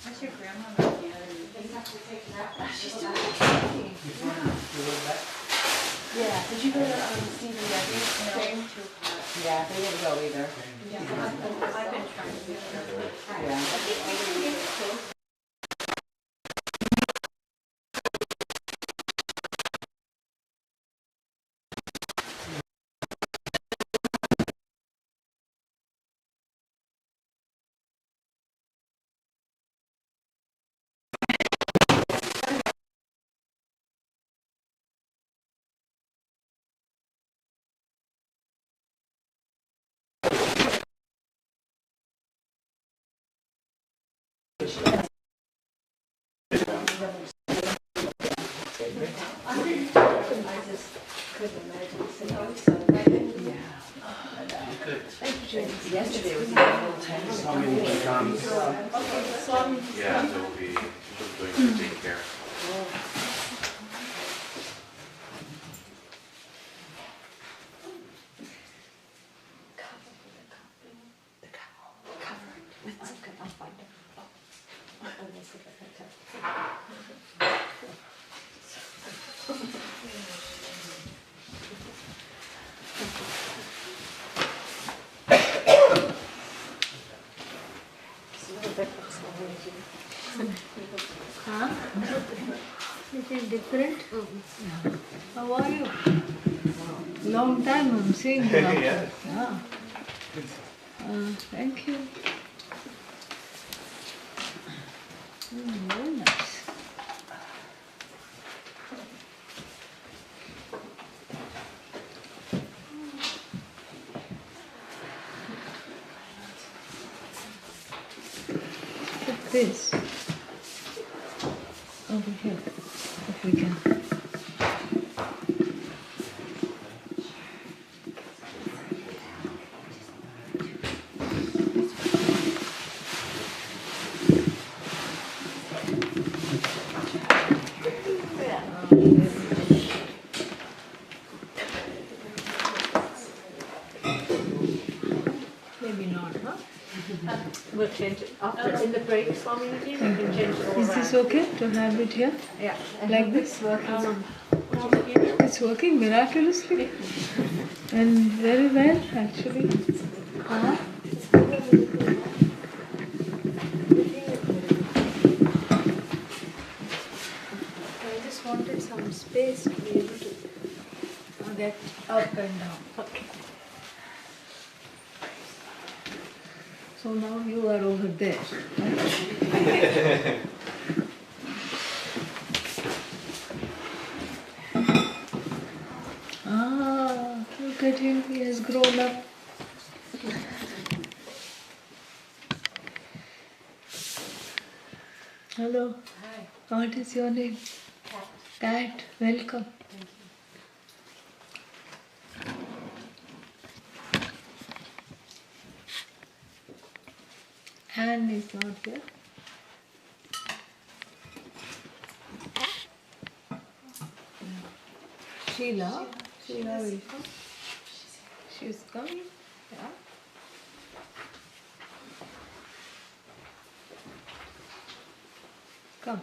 What's your grandmother again? She's doing okay. Yeah. Did you go to see the thing? Too hot. Yeah, they didn't go either. Yeah, I've been trying to get her. Yeah. I think we can get close. Yesterday was a little tense. Yeah, there will be doing to take care. Huh? It is different. How are you? Long time I'm seeing you. Yeah. Yeah. Thank you. Very nice. Put this over here, if we can. Maybe not, huh? We'll change it after in the break, Swami, we can change it all Is around. this okay to have it here? Yeah. Like this? Working. It's working miraculously and very well actually. Huh? I just wanted some space to be able to get up and down. Okay. So now you are over there. Right? Ah, look at him, he has grown up. Hello. Hi. What is your name? Cat. Cat, welcome. Anne is not here. Sheila. Sheila will come. She's coming. Yeah. Come.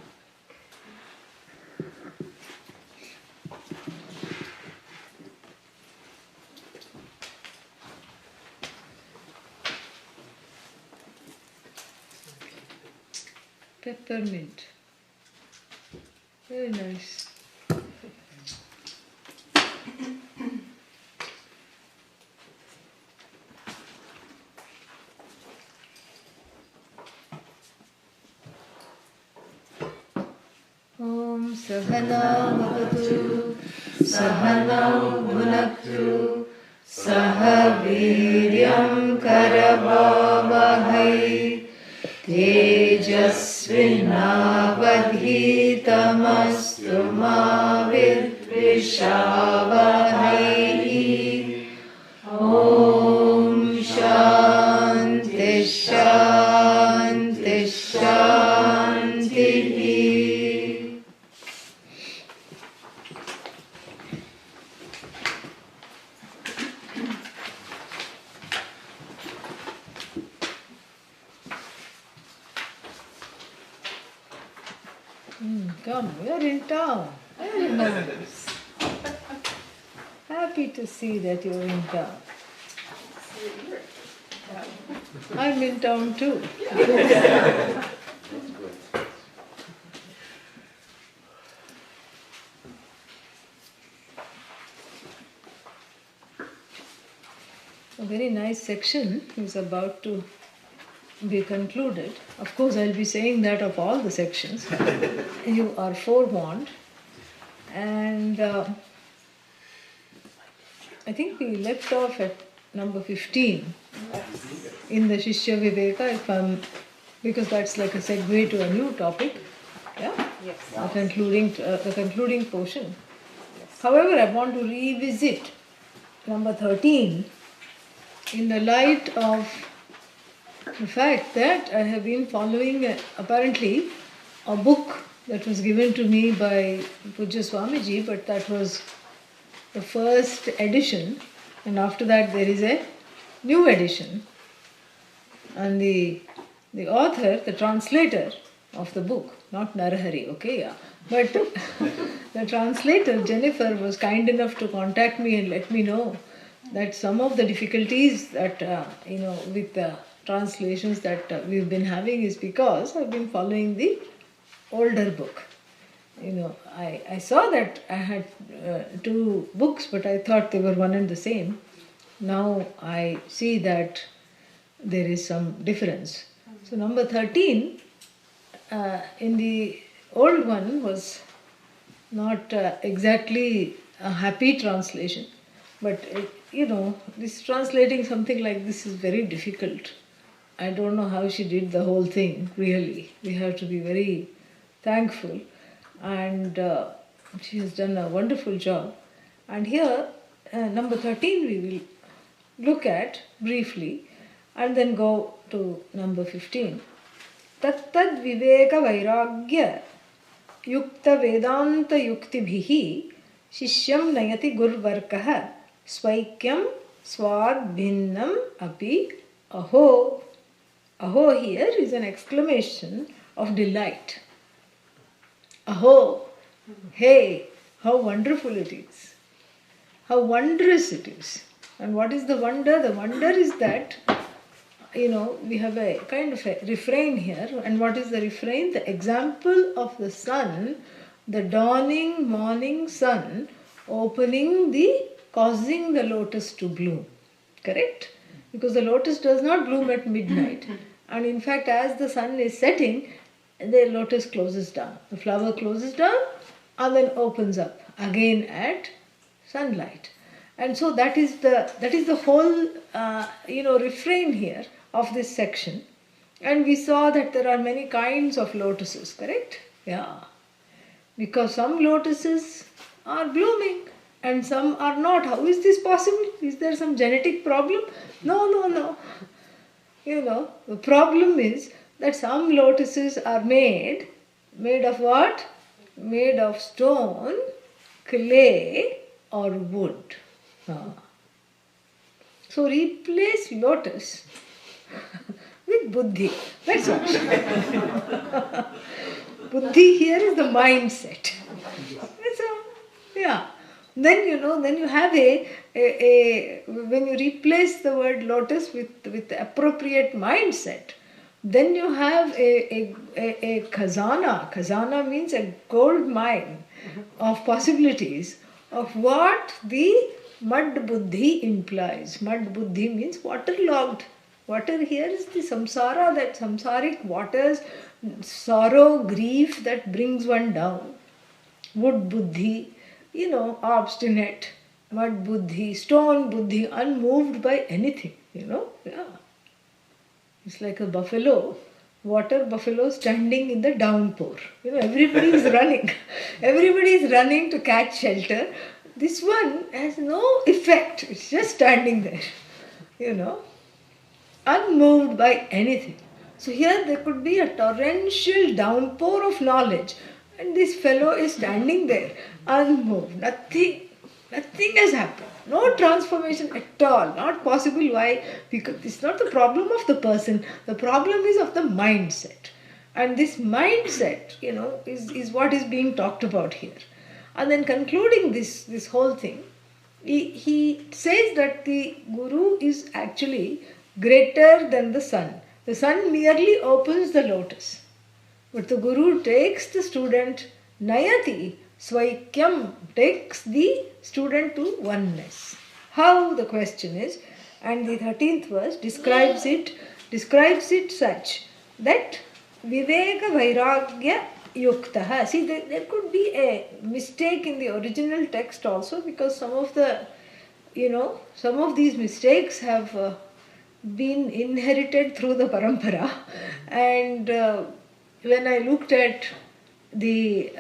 Peppermint. Very nice. Om Sahana Bhavatu Sahanau Bhunaktu Sahaviryam Karavavahai Tejasvinavadhitamastu ma vidvishavahai. Om Shanti Shanti Shanti. Come, you're in town. Very nice. Happy to see that you're in town. I'm in town too. That's good. A very nice section is about to be concluded. Of course, I'll be saying that of all the sections. You are forewarned. And I think we left off at number 15 in the Shishya Viveka, because that's like a segue to a new topic. Yeah? Yes. The concluding portion. However, I want to revisit number 13 in the light of the fact that I have been following apparently a book that was given to me by Pujya Swamiji, but that was the first edition, and after that there is a new edition. And the author, the translator of the book, not Narahari, okay, yeah, but the translator, Jennifer, was kind enough to contact me and let me know that some of the difficulties that, with the translations that we've been having is because I've been following the older book. I saw that I had two books, but I thought they were one and the same. Now I see that there is some difference. So number 13 in the old one was not exactly a happy translation, but this translating something like this is very difficult. I don't know how she did the whole thing, really. We have to be very thankful, and she has done a wonderful job. And here, number 13 we will look at briefly and then go to number 15. Tattad viveka vairagya yukta vedanta yuktibhihi shishyam nayati gurvarkaha swaikyam swad bhinnam api aho. Aho here is an exclamation of delight. Aho, hey, how wonderful it is. How wondrous it is. And what is the wonder? The wonder is that, we have a kind of a refrain here. And what is the refrain? The example of the sun, the dawning morning sun, causing the lotus to bloom. Correct? Because the lotus does not bloom at midnight. And in fact, as the sun is setting, the lotus closes down. The flower closes down and then opens up again at sunlight. And so that is the whole refrain here of this section. And we saw that there are many kinds of lotuses, correct? Yeah. Because some lotuses are blooming and some are not. How is this possible? Is there some genetic problem? No. The problem is that some lotuses are made of what? Made of stone, clay or wood. So replace lotus with buddhi. That's all. Buddhi here is the mindset. That's all. Yeah. Then you have when you replace the word lotus with the appropriate mindset, then you have a khazana. Khazana means a gold mine of possibilities of what the mad buddhi implies. Mad buddhi means waterlogged. Water here is the samsara, that samsaric waters, sorrow, grief that brings one down. Wood buddhi, obstinate. Mud buddhi, stone buddhi, unmoved by anything, Yeah. It's like a buffalo, water buffalo standing in the downpour. Everybody is running. Everybody is running to catch shelter. This one has no effect. It's just standing there, unmoved by anything. So here there could be a torrential downpour of knowledge. And this fellow is standing there, unmoved. Nothing has happened. No transformation at all. Not possible. Why? Because it's not the problem of the person. The problem is of the mindset. And this mindset, is what is being talked about here. And then concluding this whole thing, he says that the Guru is actually greater than the sun. The sun merely opens the lotus. But the Guru takes the student, Nayati, Svaikyam, takes the student to oneness. How, the question is, and the 13th verse describes it such that Viveka Vairagya Yuktaha. See, there could be a mistake in the original text also, because some of these mistakes have been inherited through the parampara. And when I looked at the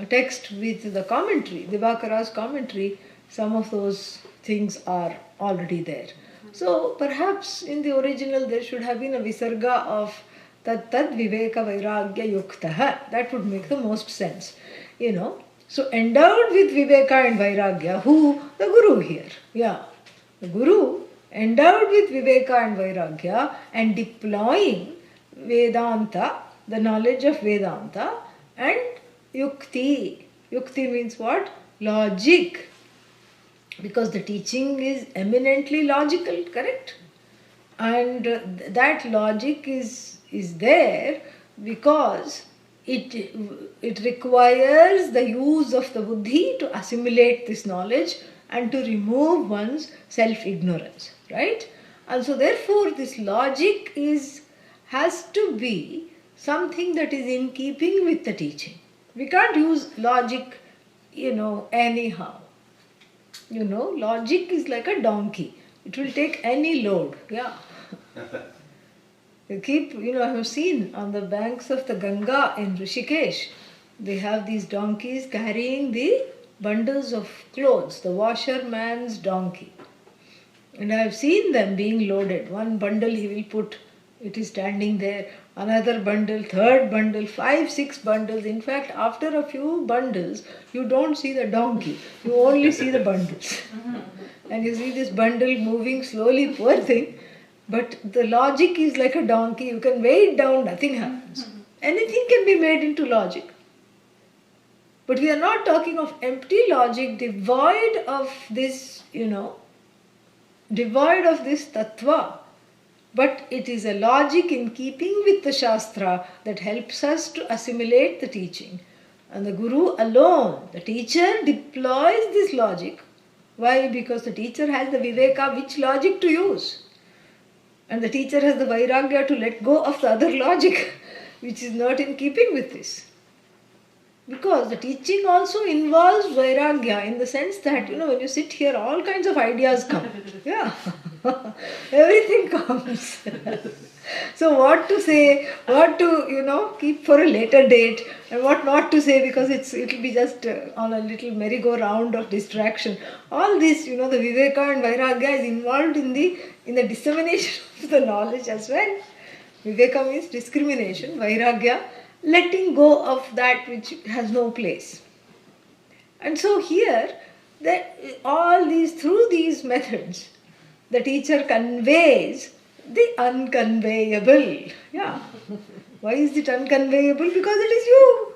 text with the commentary, Divakara's commentary, some of those things are already there. So perhaps in the original there should have been a visarga of tad viveka vairagya yuktaha. That would make the most sense. So endowed with viveka and vairagya, who? The Guru here. Yeah. The Guru endowed with viveka and vairagya and deploying Vedanta, the knowledge of Vedanta, and yukti. Yukti means what? Logic. Because the teaching is eminently logical, correct? And that logic is there because it requires the use of the buddhi to assimilate this knowledge and to remove one's self-ignorance, right? And so therefore this logic has to be something that is in keeping with the teaching. We can't use logic, anyhow. Logic is like a donkey. It will take any load. Yeah. I have seen on the banks of the Ganga in Rishikesh, they have these donkeys carrying the bundles of clothes, the washerman's donkey. And I have seen them being loaded. One bundle he will put, it is standing there. Another bundle, third bundle, 5, 6 bundles. In fact, after a few bundles, you don't see the donkey. You only see the bundles. And you see this bundle moving slowly, poor thing. But the logic is like a donkey. You can weigh it down, nothing happens. Anything can be made into logic. But we are not talking of empty logic, devoid of this, devoid of this tattva. But it is a logic in keeping with the Shastra that helps us to assimilate the teaching. And the Guru alone, the teacher, deploys this logic. Why? Because the teacher has the Viveka, which logic to use. And the teacher has the Vairagya to let go of the other logic, which is not in keeping with this. Because the teaching also involves Vairagya in the sense that, when you sit here, all kinds of ideas come. Yeah. Everything comes. So what to say, what to, keep for a later date, and what not to say because it will be just on a little merry-go-round of distraction. All this, the Viveka and Vairagya is involved in the dissemination of the knowledge as well. Viveka means discrimination, Vairagya, letting go of that which has no place. And so here, through these methods, the teacher conveys the unconveyable. Yeah. Why is it unconveyable? Because it is you.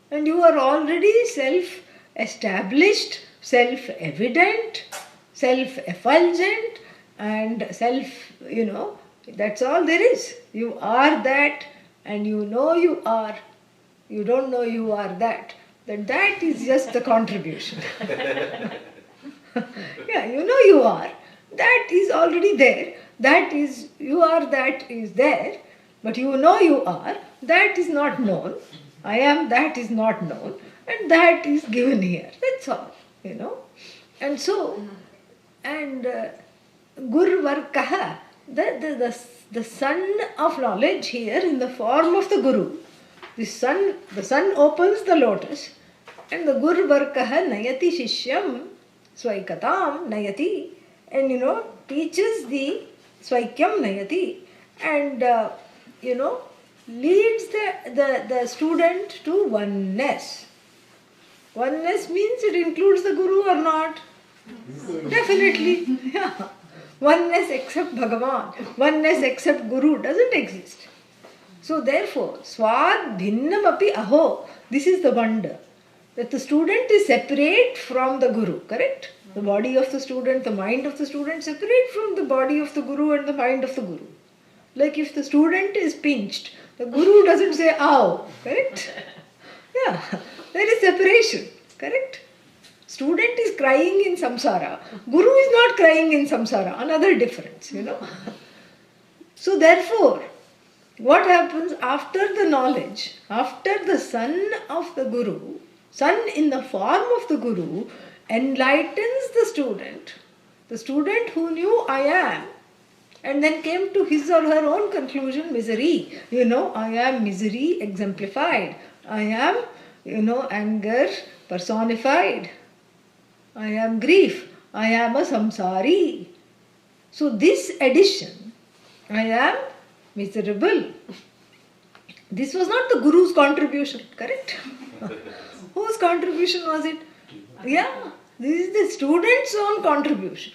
And you are already self-established, self-evident, self-effulgent, and that's all there is. You are that, and you know you are. You don't know you are that. That is just the contribution. Yeah, you are. That is already there. That is, you are, that is there. But you are. That is not known. I am, that is not known. And that is given here. That's all, And so, Gurvarkaha, the sun of knowledge here in the form of the Guru. The sun opens the lotus. And the Gurvarkaha nayati shishyam swaikatam nayati. And teaches the Svaikyam Nayati and leads the student to oneness. Oneness means it includes the Guru or not? Definitely. Yeah. Oneness except Bhagavan, oneness except Guru doesn't exist. So therefore, Swad Bhinnam api aho. This is the wonder. That the student is separate from the Guru, correct? The body of the student, the mind of the student separate from the body of the Guru and the mind of the Guru. Like if the student is pinched, the Guru doesn't say ow, correct? Yeah, there is separation, correct? Student is crying in samsara, Guru is not crying in samsara, another difference, So therefore, what happens after the knowledge, after the son of the Guru, son in the form of the Guru, enlightens the student who knew I am, and then came to his or her own conclusion, misery. I am misery exemplified. I am, anger personified. I am grief. I am a samsari. So this addition, I am miserable. This was not the Guru's contribution, correct? Whose contribution was it? Yeah, this is the student's own contribution.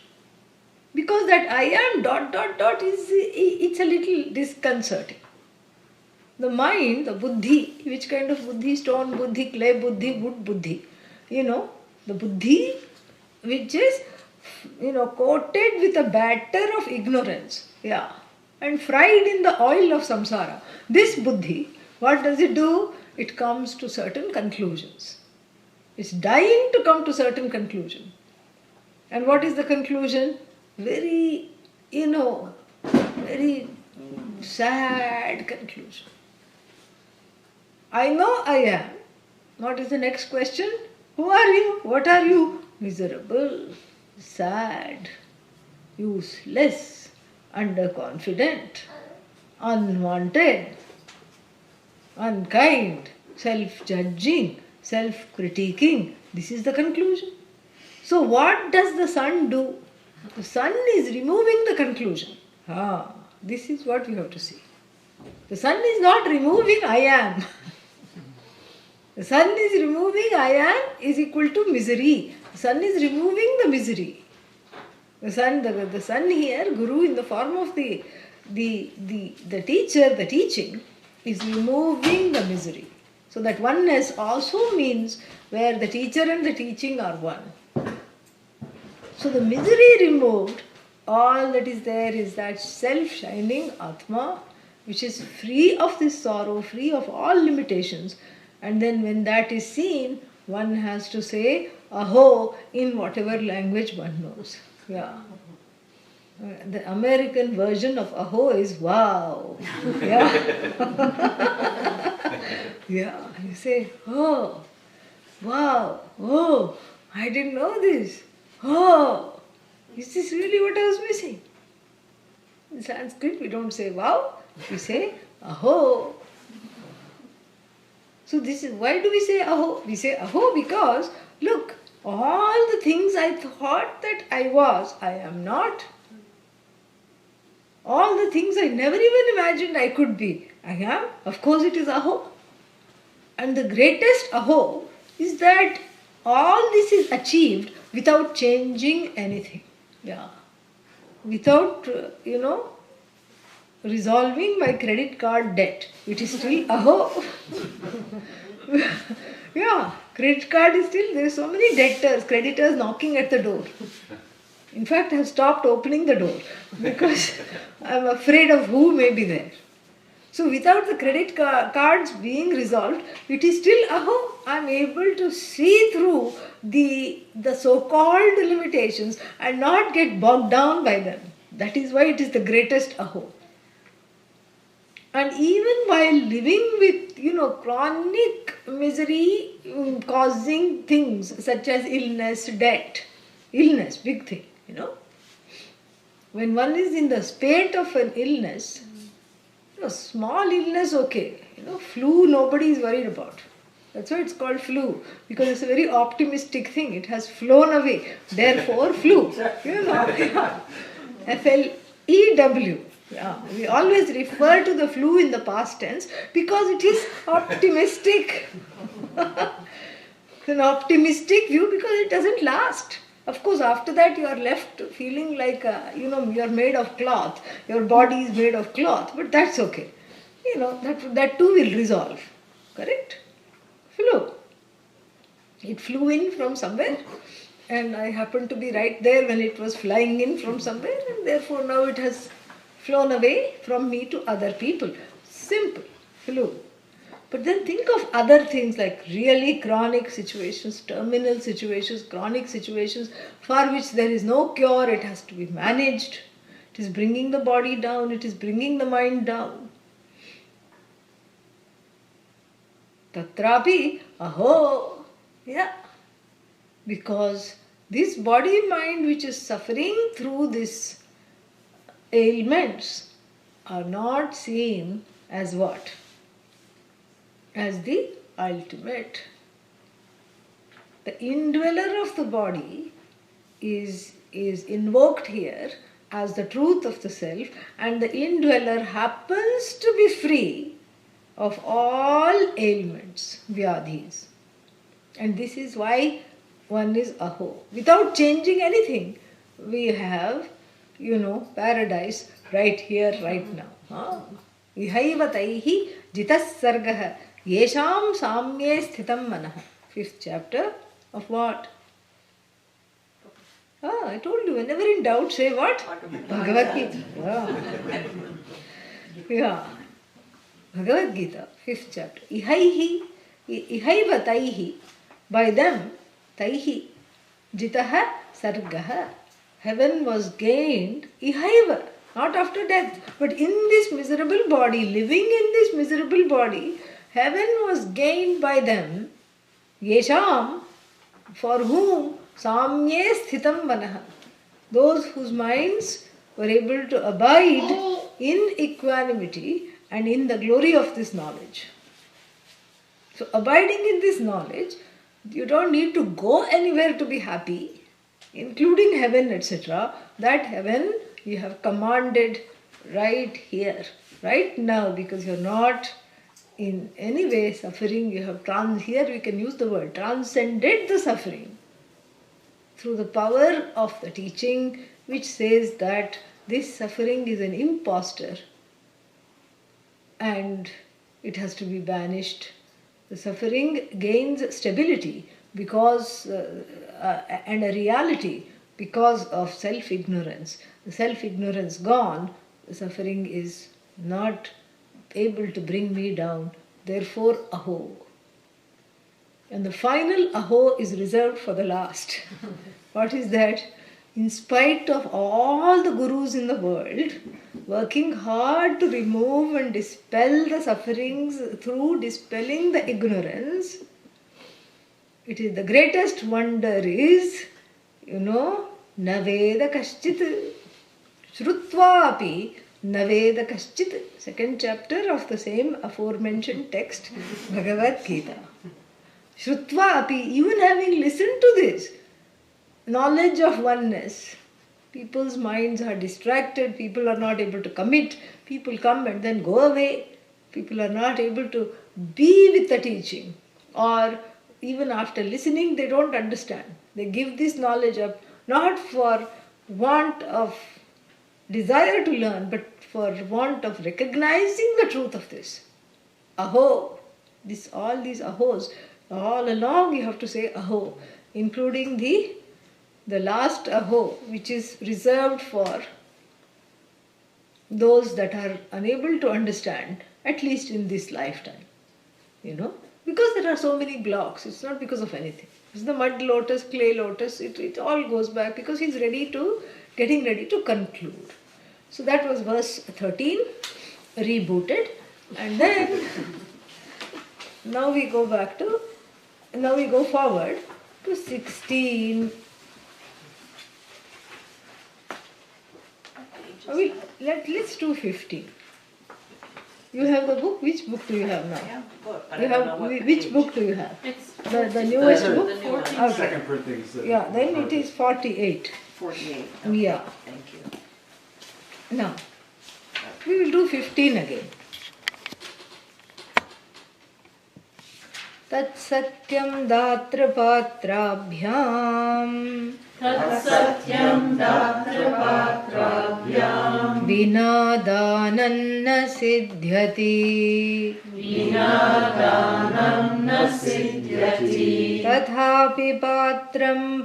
Because that I am ... it's a little disconcerting. The mind, the buddhi, which kind of buddhi? Stone buddhi, clay buddhi, wood buddhi. The buddhi which is, coated with a batter of ignorance. Yeah. And fried in the oil of samsara. This buddhi, what does it do? It comes to certain conclusions. It's dying to come to certain conclusion. And what is the conclusion? Very, very sad conclusion. I know I am. What is the next question? Who are you? What are you? Miserable, sad, useless, underconfident, unwanted, unkind, self-judging, self-critiquing. This is the conclusion. So what does the sun do? The sun is removing the conclusion. This is what you have to see. The sun is not removing I am. The sun is removing I am is equal to misery. The sun is removing the misery. The sun here, Guru in the form of the teacher, the teaching, is removing the misery. So that oneness also means where the teacher and the teaching are one. So the misery removed, all that is there is that self-shining Atma, which is free of this sorrow, free of all limitations. And then when that is seen, one has to say aho in whatever language one knows. Yeah. The American version of aho is wow. Yeah. Yeah. You say, oh, wow, oh, I didn't know this. Oh, is this really what I was missing? In Sanskrit, we don't say wow, we say aho. So this is, why do we say aho? We say aho because, look, all the things I thought that I was, I am not. All the things I never even imagined I could be, I am. Of course it is aho. And the greatest aho is that all this is achieved without changing anything. Yeah. Without, resolving my credit card debt. It is still aho. Yeah, credit card is still, there are so many debtors, creditors knocking at the door. In fact, I have stopped opening the door because I am afraid of who may be there. So without the credit cards being resolved, it is still aho. I am able to see through the so-called limitations and not get bogged down by them. That is why it is the greatest aho. And even while living with, chronic misery causing things such as illness, debt, illness, big thing, When one is in the spate of an illness, small illness, okay. Flu, nobody is worried about. That's why it's called flu, because it's a very optimistic thing. It has flown away. Therefore, flu. F-L-E-W. Yeah, we always refer to the flu in the past tense because it is optimistic. It's an optimistic view because it doesn't last. Of course, after that you are left feeling like, you are made of cloth. Your body is made of cloth, but that's okay. that too will resolve. Correct? Flow. It flew in from somewhere, and I happened to be right there when it was flying in from somewhere, and therefore now it has flown away from me to other people. Simple. Flow. But then think of other things like really chronic situations, terminal situations, chronic situations for which there is no cure, it has to be managed. It is bringing the body down, it is bringing the mind down. Tatrapi aho. Yeah. Because this body mind which is suffering through these ailments are not seen as what? As the ultimate. The indweller of the body is invoked here as the truth of the self, and the indweller happens to be free of all ailments, vyadhis. And this is why one is aho. Without changing anything, we have, paradise right here, right now. Vihaiva taihi jitas sargah yesham samye sthitam manah. 5th chapter of what? I told you, whenever in doubt, say what? Bhagavad Gita. Yeah. Bhagavad Gita, 5th chapter. Ihaiva taihi, by them, taihi, jitaha sargaha. Heaven was gained, ihaiva, not after death, but in this miserable body, living in this miserable body, heaven was gained by them, yesham, for whom samye sthitam manah, those whose minds were able to abide in equanimity and in the glory of this knowledge. So abiding in this knowledge, you don't need to go anywhere to be happy, including heaven, etc. That heaven you have commanded right here, right now, because you're not in any way suffering. You have here we can use the word transcended the suffering through the power of the teaching which says that this suffering is an impostor and it has to be banished. The suffering gains stability because and a reality because of self-ignorance. The self-ignorance gone, the suffering is not able to bring me down. Therefore, aho. And the final aho is reserved for the last. What is that? In spite of all the gurus in the world working hard to remove and dispel the sufferings through dispelling the ignorance, it is the greatest wonder is, naveda kaschit, shrutva api naveda kaschit. 2nd chapter of the same aforementioned text, Bhagavad Gita. Shrutva api, even having listened to this knowledge of oneness, people's minds are distracted, people are not able to commit, people come and then go away, people are not able to be with the teaching, or even after listening they don't understand. They give this knowledge up not for want of desire to learn, but for want of recognizing the truth of this. Aho, all these ahos, all along you have to say aho, including the last aho, which is reserved for those that are unable to understand, at least in this lifetime. Because there are so many blocks, it's not because of anything. It's the mud lotus, clay lotus, it all goes back because he's getting ready to conclude. So that was verse 13, rebooted, and then now we go forward to 16. Let's do 15. You have the book? Which book do you have now? Which book do you have? It's The newest book? the new one. Okay. Second printing is the. Yeah, then it is 48. 48. Yeah. Thank you. Now, we will do 15 again. Tat satyam datra patrabhyam तत्सत्यं दात्रपात्राभ्यां Vina dananna siddhyati विनादानं न सिद्ध्यति Tathapi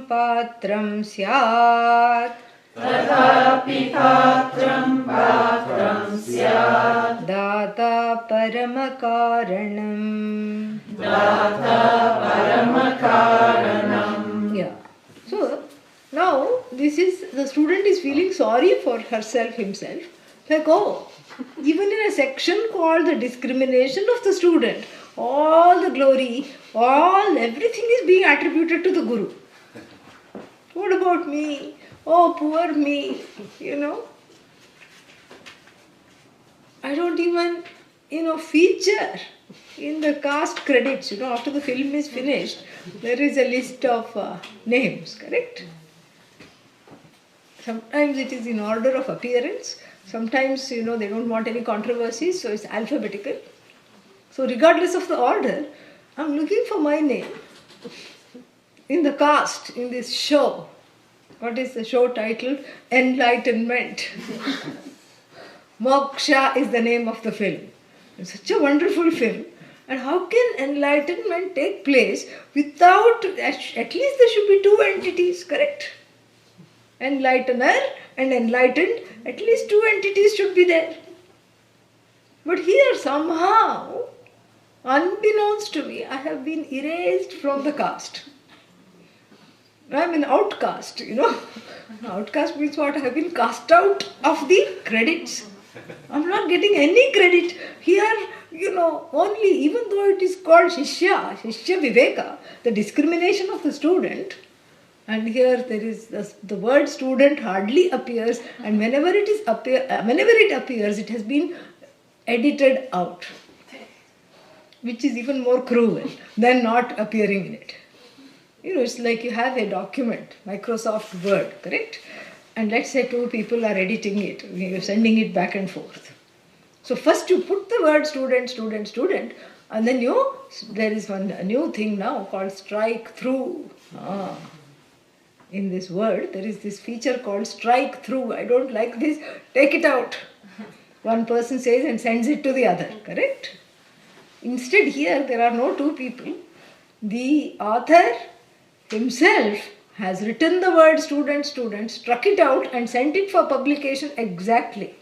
patram syat तथापि पात्रं स्यात् Data paramakaranam. दाता परमकारणम्. Yeah. So now this is the student is feeling sorry for herself, himself. Like, oh, even in a section called the discrimination of the student, all the glory, everything is being attributed to the Guru. What about me? Oh, poor me, I don't even, feature in the cast credits, after the film is finished, there is a list of names, correct? Sometimes it is in order of appearance, sometimes, they don't want any controversies, so it's alphabetical. So regardless of the order, I'm looking for my name in the cast, in this show. What is the show titled? Enlightenment. Moksha is the name of the film. It's such a wonderful film. And how can enlightenment take place without, at least there should be two entities, correct? Enlightener and enlightened, at least two entities should be there. But here somehow, unbeknownst to me, I have been erased from the caste. I am an outcast, Outcast means what? I have been cast out of the credits. I'm not getting any credit. Here, only, even though it is called Shishya Viveka, the discrimination of the student, and here there is the word student hardly appears, and whenever it appears, it has been edited out, which is even more cruel than not appearing in it. It's like you have a document, Microsoft Word, correct? And let's say two people are editing it, you're sending it back and forth. So first you put the word student, and then there is a new thing now called strike through. In this word, there is this feature called strike through. I don't like this, take it out. One person says and sends it to the other, correct? Instead here there are no two people. The author himself has written the word student, struck it out and sent it for publication exactly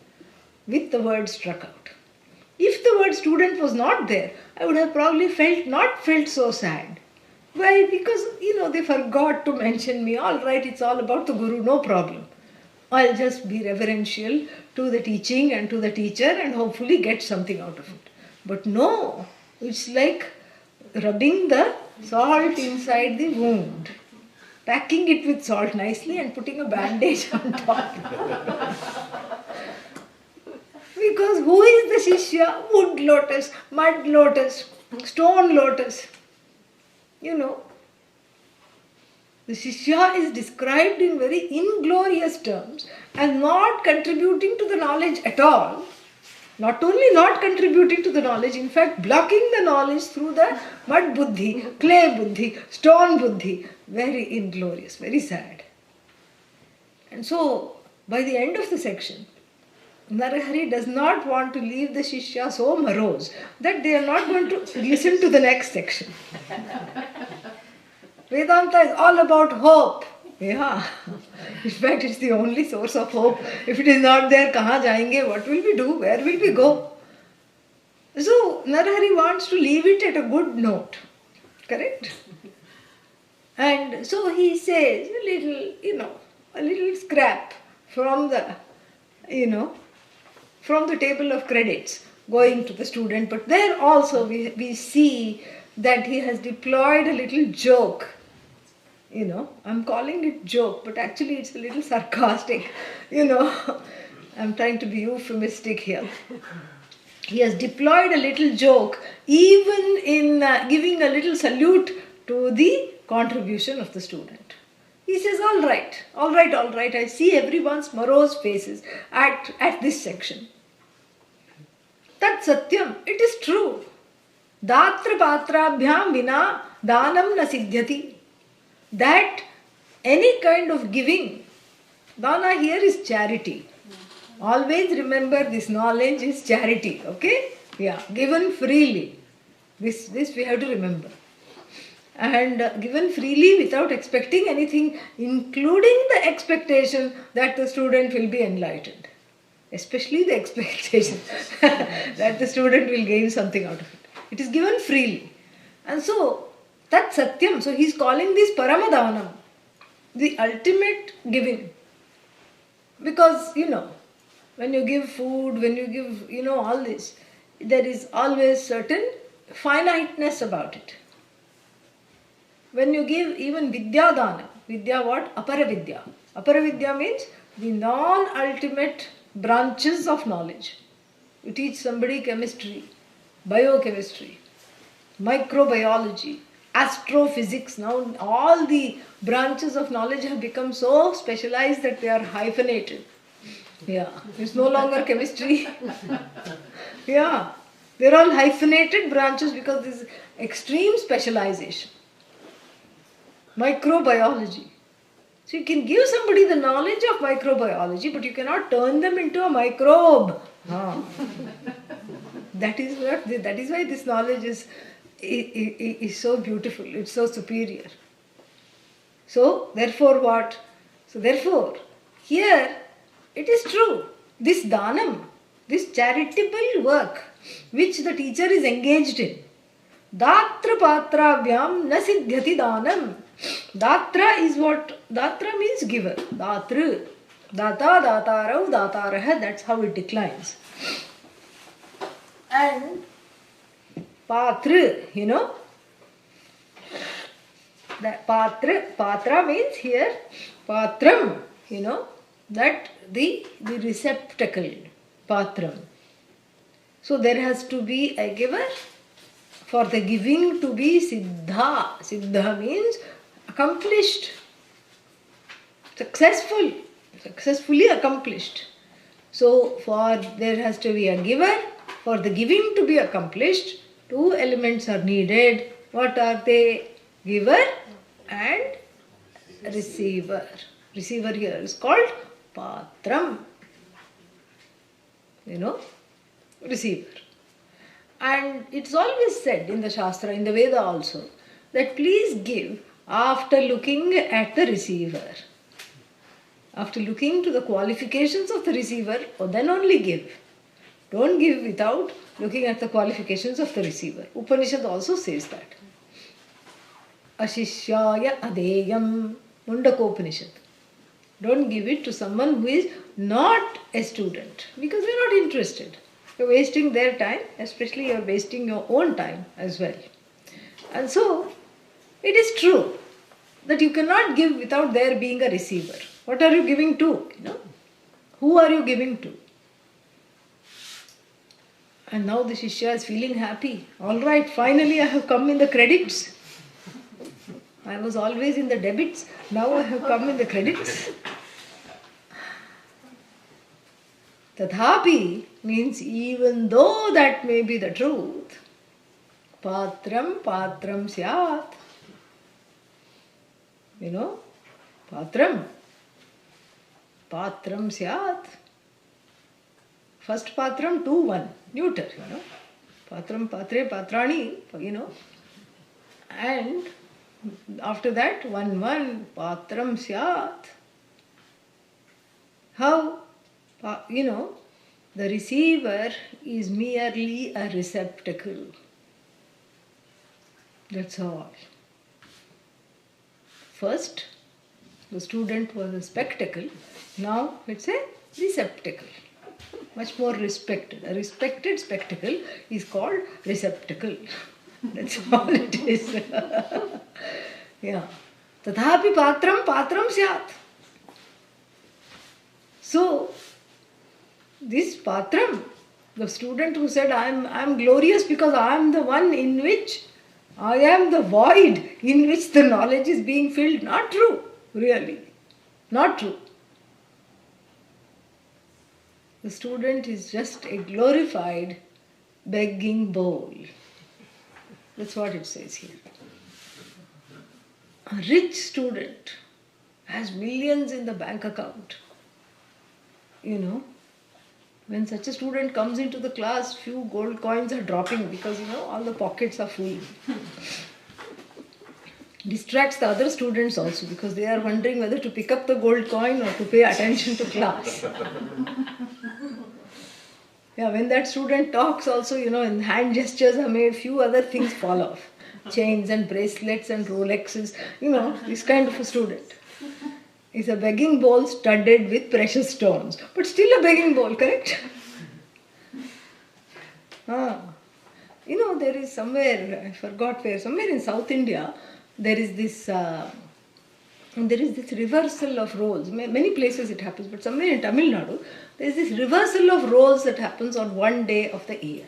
with the word struck out. If the word student was not there, I would have probably not felt so sad. Why? Because, they forgot to mention me. All right, it's all about the Guru, no problem. I'll just be reverential to the teaching and to the teacher and hopefully get something out of it. But no, it's like rubbing the salt inside the wound, packing it with salt nicely and putting a bandage on top. Because who is the Shishya? Wood lotus, mud lotus, stone lotus. The Shishya is described in very inglorious terms as not contributing to the knowledge at all. Not only not contributing to the knowledge, in fact blocking the knowledge through the mud buddhi, clay buddhi, stone buddhi. Very inglorious, very sad. And so, by the end of the section, Narahari does not want to leave the Shishya so morose that they are not going to listen to the next section. Vedanta is all about hope. Yeah. In fact, it's the only source of hope. If it is not there, kahan jayenge? What will we do? Where will we go? So, Narahari wants to leave it at a good note. Correct? And so he says a little scrap from the, from the table of credits going to the student. But there also we see that he has deployed a little joke. I'm calling it joke, but actually it's a little sarcastic. I'm trying to be euphemistic here. He has deployed a little joke, even in giving a little salute to the contribution of the student. He says, all right, I see everyone's morose faces at this section. Tat satyam, it is true. Datra patrabhyam vina danam na siddhyati. That any kind of giving, dana here is charity. Always remember this knowledge is charity, okay? Yeah, given freely. This we have to remember. And given freely without expecting anything, including the expectation that the student will be enlightened. Especially the expectation that the student will gain something out of it. It is given freely. And so, that's Satyam. So, he is calling this Paramadhanam, the ultimate giving. Because, when you give food, when you give, all this, there is always certain finiteness about it. When you give even Vidya Dana, Vidya what? Aparavidya. Aparavidya means the non-ultimate branches of knowledge. You teach somebody chemistry, biochemistry, microbiology, astrophysics. Now all the branches of knowledge have become so specialized that they are hyphenated. Yeah, it's no longer chemistry. Yeah, they're all hyphenated branches because this is extreme specialization. Microbiology. So you can give somebody the knowledge of microbiology, but you cannot turn them into a microbe. That is why this knowledge is so beautiful. It's so superior. So therefore what? So therefore here it is true. This danam, this charitable work which the teacher is engaged in, datra patrabhyam na siddhyati danam. Datra is what? Datra means giver. Datra. Data, datarau, dataraha. That's how it declines. And patra, that patra means here, patram, that the receptacle, patram. So there has to be a giver. For the giving to be siddha. Siddha means accomplished, successfully accomplished. So there has to be a giver. For the giving to be accomplished, two elements are needed. What are they? Giver and receiver. Receiver here is called patram. Receiver. And it's always said in the Shastra, in the Veda also, that please give after looking at the receiver. After looking to the qualifications of the receiver, then only give. Don't give without looking at the qualifications of the receiver. Upanishad also says that. Ashishyaya adeyam, Mundakopanishad. Don't give it to someone who is not a student, because they're not interested. You're wasting their time, especially you're wasting your own time as well. And so, it is true that you cannot give without there being a receiver. What are you giving to? Who are you giving to? And now the Shishya is feeling happy. Alright, finally I have come in the credits. I was always in the debits. Now I have come in the credits. Tathapi means even though that may be the truth, patram syat. Patram syat. First patram, 2, 1, neuter, Patram, patre, patrani, And after that, 1, 1, patram syat. How? The receiver is merely a receptacle. That's all. First, the student was a spectacle. Now it's a receptacle. Much more respected. A respected spectacle is called receptacle. That's all it is. Yeah. Tathapi patram syat. So, this patram, the student who said, I am glorious because I am the one in which, I am the void in which the knowledge is being filled. Not true, really. Not true. The student is just a glorified begging bowl. That's what it says here. A rich student has millions in the bank account. You know, when such a student comes into the class, few gold coins are dropping because, all the pockets are full. Distracts the other students also because they are wondering whether to pick up the gold coin or to pay attention to class. Yeah, when that student talks also, and hand gestures are made, few other things fall off. Chains and bracelets and Rolexes, this kind of a student. Is a begging bowl studded with precious stones. But still a begging bowl, correct? There is somewhere, I forgot where, somewhere in South India, there is this reversal of roles. Many places it happens, but somewhere in Tamil Nadu, there is this reversal of roles that happens on one day of the year,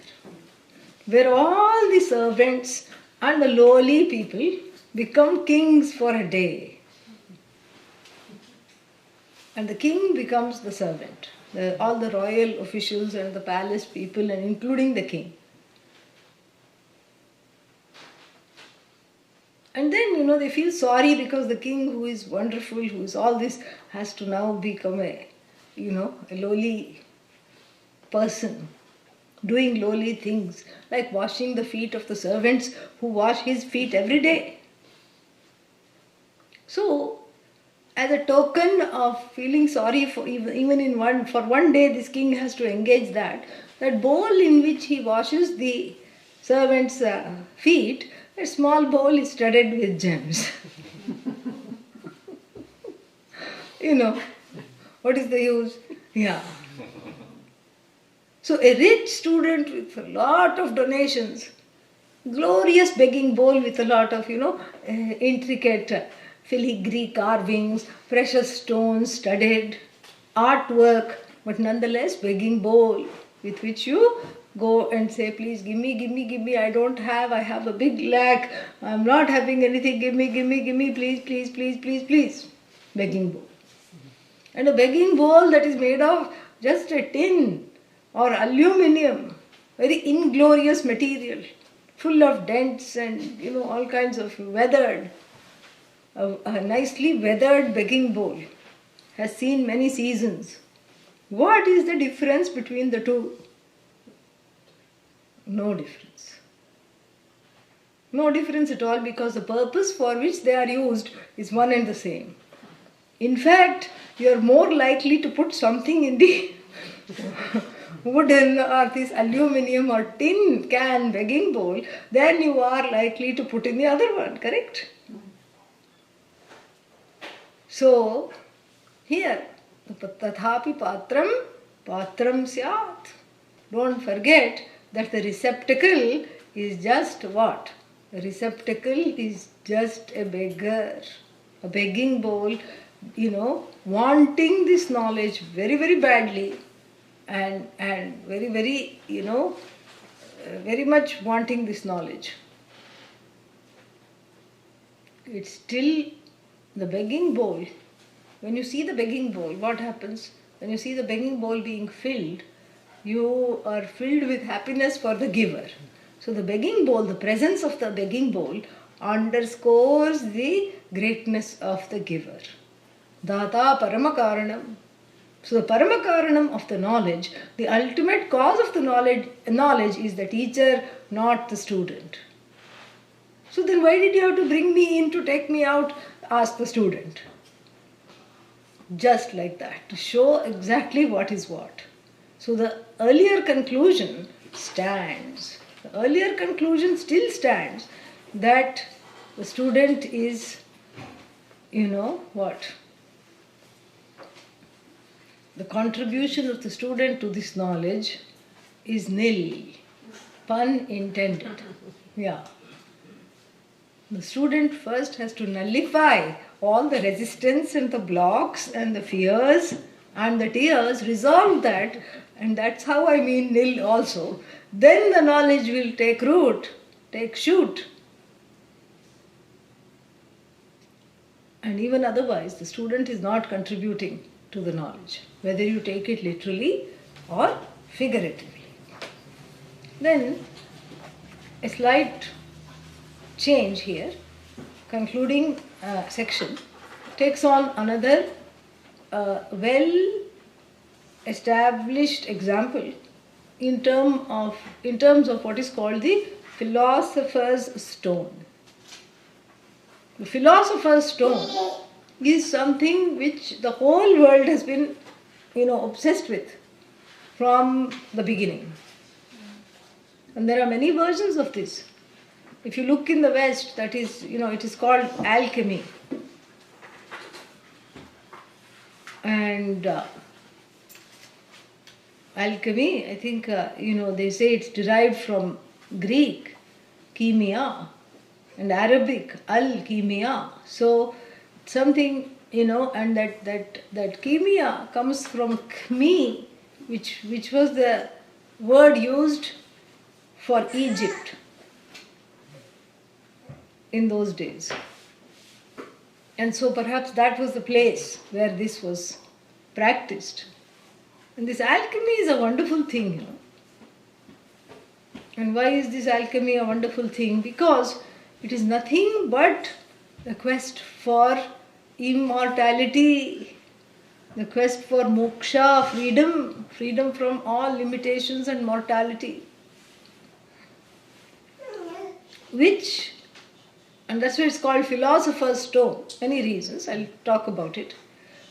where all the servants and the lowly people become kings for a day. And the king becomes the servant. All the royal officials and the palace people, and including the king. And then, they feel sorry because the king, who is wonderful, who is all this, has to now become a lowly person, doing lowly things, like washing the feet of the servants who wash his feet every day. So, as a token of feeling sorry for for one day, this king has to engage that bowl in which he washes the servants' feet, a small bowl is studded with gems. What is the use? Yeah. So a rich student with a lot of donations, glorious begging bowl with a lot of, intricate filigree carvings, precious stones studded, artwork, but nonetheless begging bowl with which you go and say, please give me, I don't have, I have a big lack, I'm not having anything, give me, please. Begging bowl. And a begging bowl that is made of just a tin or aluminium, very inglorious material, full of dents and, all kinds of weathered. A nicely weathered begging bowl has seen many seasons. What is the difference between the two? No difference. No difference at all, because the purpose for which they are used is one and the same. In fact, you are more likely to put something in the wooden or this aluminium or tin can begging bowl than you are likely to put in the other one, correct? So, here, tathapi patram syat. Don't forget that the receptacle is just what? The receptacle is just a beggar, a begging bowl, wanting this knowledge very, very badly and very, very, very much wanting this knowledge. It's still the begging bowl. When you see the begging bowl, what happens? When you see the begging bowl being filled, you are filled with happiness for the giver. So the begging bowl, the presence of the begging bowl underscores the greatness of the giver. Data Paramakaranam. So the Paramakaranam of the knowledge, the ultimate cause of the knowledge is the teacher, not the student. So then why did you have to bring me in to take me out? Asked the student. Just like that, to show exactly what is what. So the earlier conclusion stands. The earlier conclusion still stands that the student is, what? The contribution of the student to this knowledge is nil. Pun intended. Yeah. The student first has to nullify all the resistance and the blocks and the fears and the tears, resolve that, and that's how I mean nil also. Then the knowledge will take root, take shoot. And even otherwise, the student is not contributing to the knowledge, whether you take it literally or figuratively. Then, a slight change here, concluding section, takes on another well established example in terms of what is called the philosopher's stone. The philosopher's stone is something which the whole world has been, obsessed with from the beginning. And there are many versions of this. If you look in the West, that is, it is called alchemy. And alchemy, I think, they say it's derived from Greek, chemia, and Arabic, al-chemia. So, something, and that chemia comes from chmi, which was the word used for Egypt in those days. And so perhaps that was the place where this was practiced. And this alchemy is a wonderful thing, And why is this alchemy a wonderful thing? Because it is nothing but the quest for immortality, the quest for moksha, freedom from all limitations and mortality. And that's why it's called philosopher's stone. Many reasons, I'll talk about it.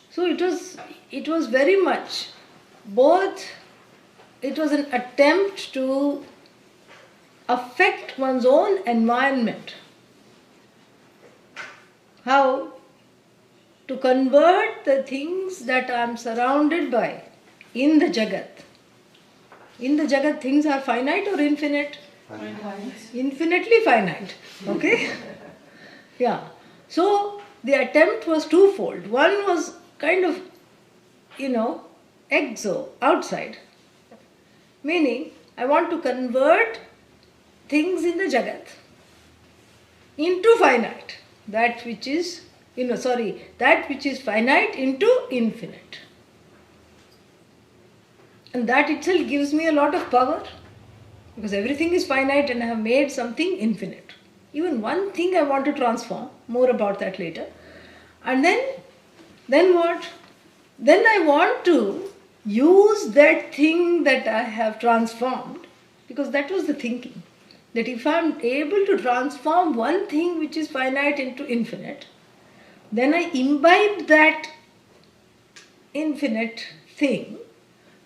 So it was very much it was an attempt to affect one's own environment. How? To convert the things that I am surrounded by in the Jagat. In the Jagat, things are finite or infinite? Infinitely finite. Okay? Yeah. So the attempt was twofold. One was kind of, exo, outside. Meaning, I want to convert things in the Jagat into finite. That which is finite into infinite. And that itself gives me a lot of power. Because everything is finite and I have made something infinite. Even one thing I want to transform, more about that later. And then what? Then I want to use that thing that I have transformed, because that was the thinking. That if I am able to transform one thing which is finite into infinite, then I imbibe that infinite thing,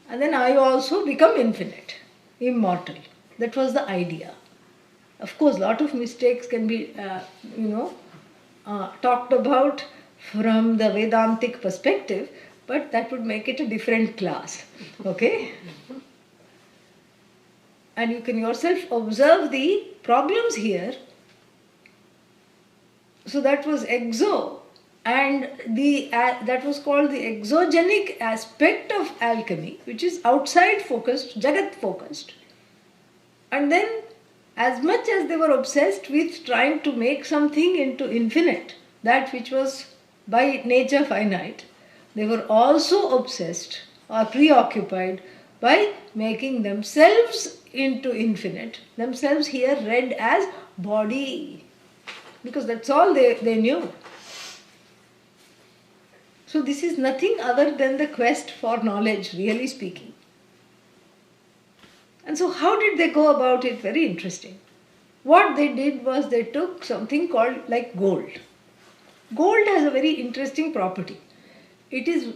and then I also become infinite, immortal. That was the idea. Of course, a lot of mistakes can be, talked about from the Vedantic perspective, but that would make it a different class. Okay? And you can yourself observe the problems here. So that was exo, and that was called the exogenic aspect of alchemy, which is outside focused, Jagat focused. And then, as much as they were obsessed with trying to make something into infinite, that which was by nature finite, they were also obsessed or preoccupied by making themselves into infinite. Themselves here read as body, because that's all they knew. So this is nothing other than the quest for knowledge, really speaking. And so how did they go about it? Very interesting. What they did was they took something called like gold. Gold has a very interesting property. It is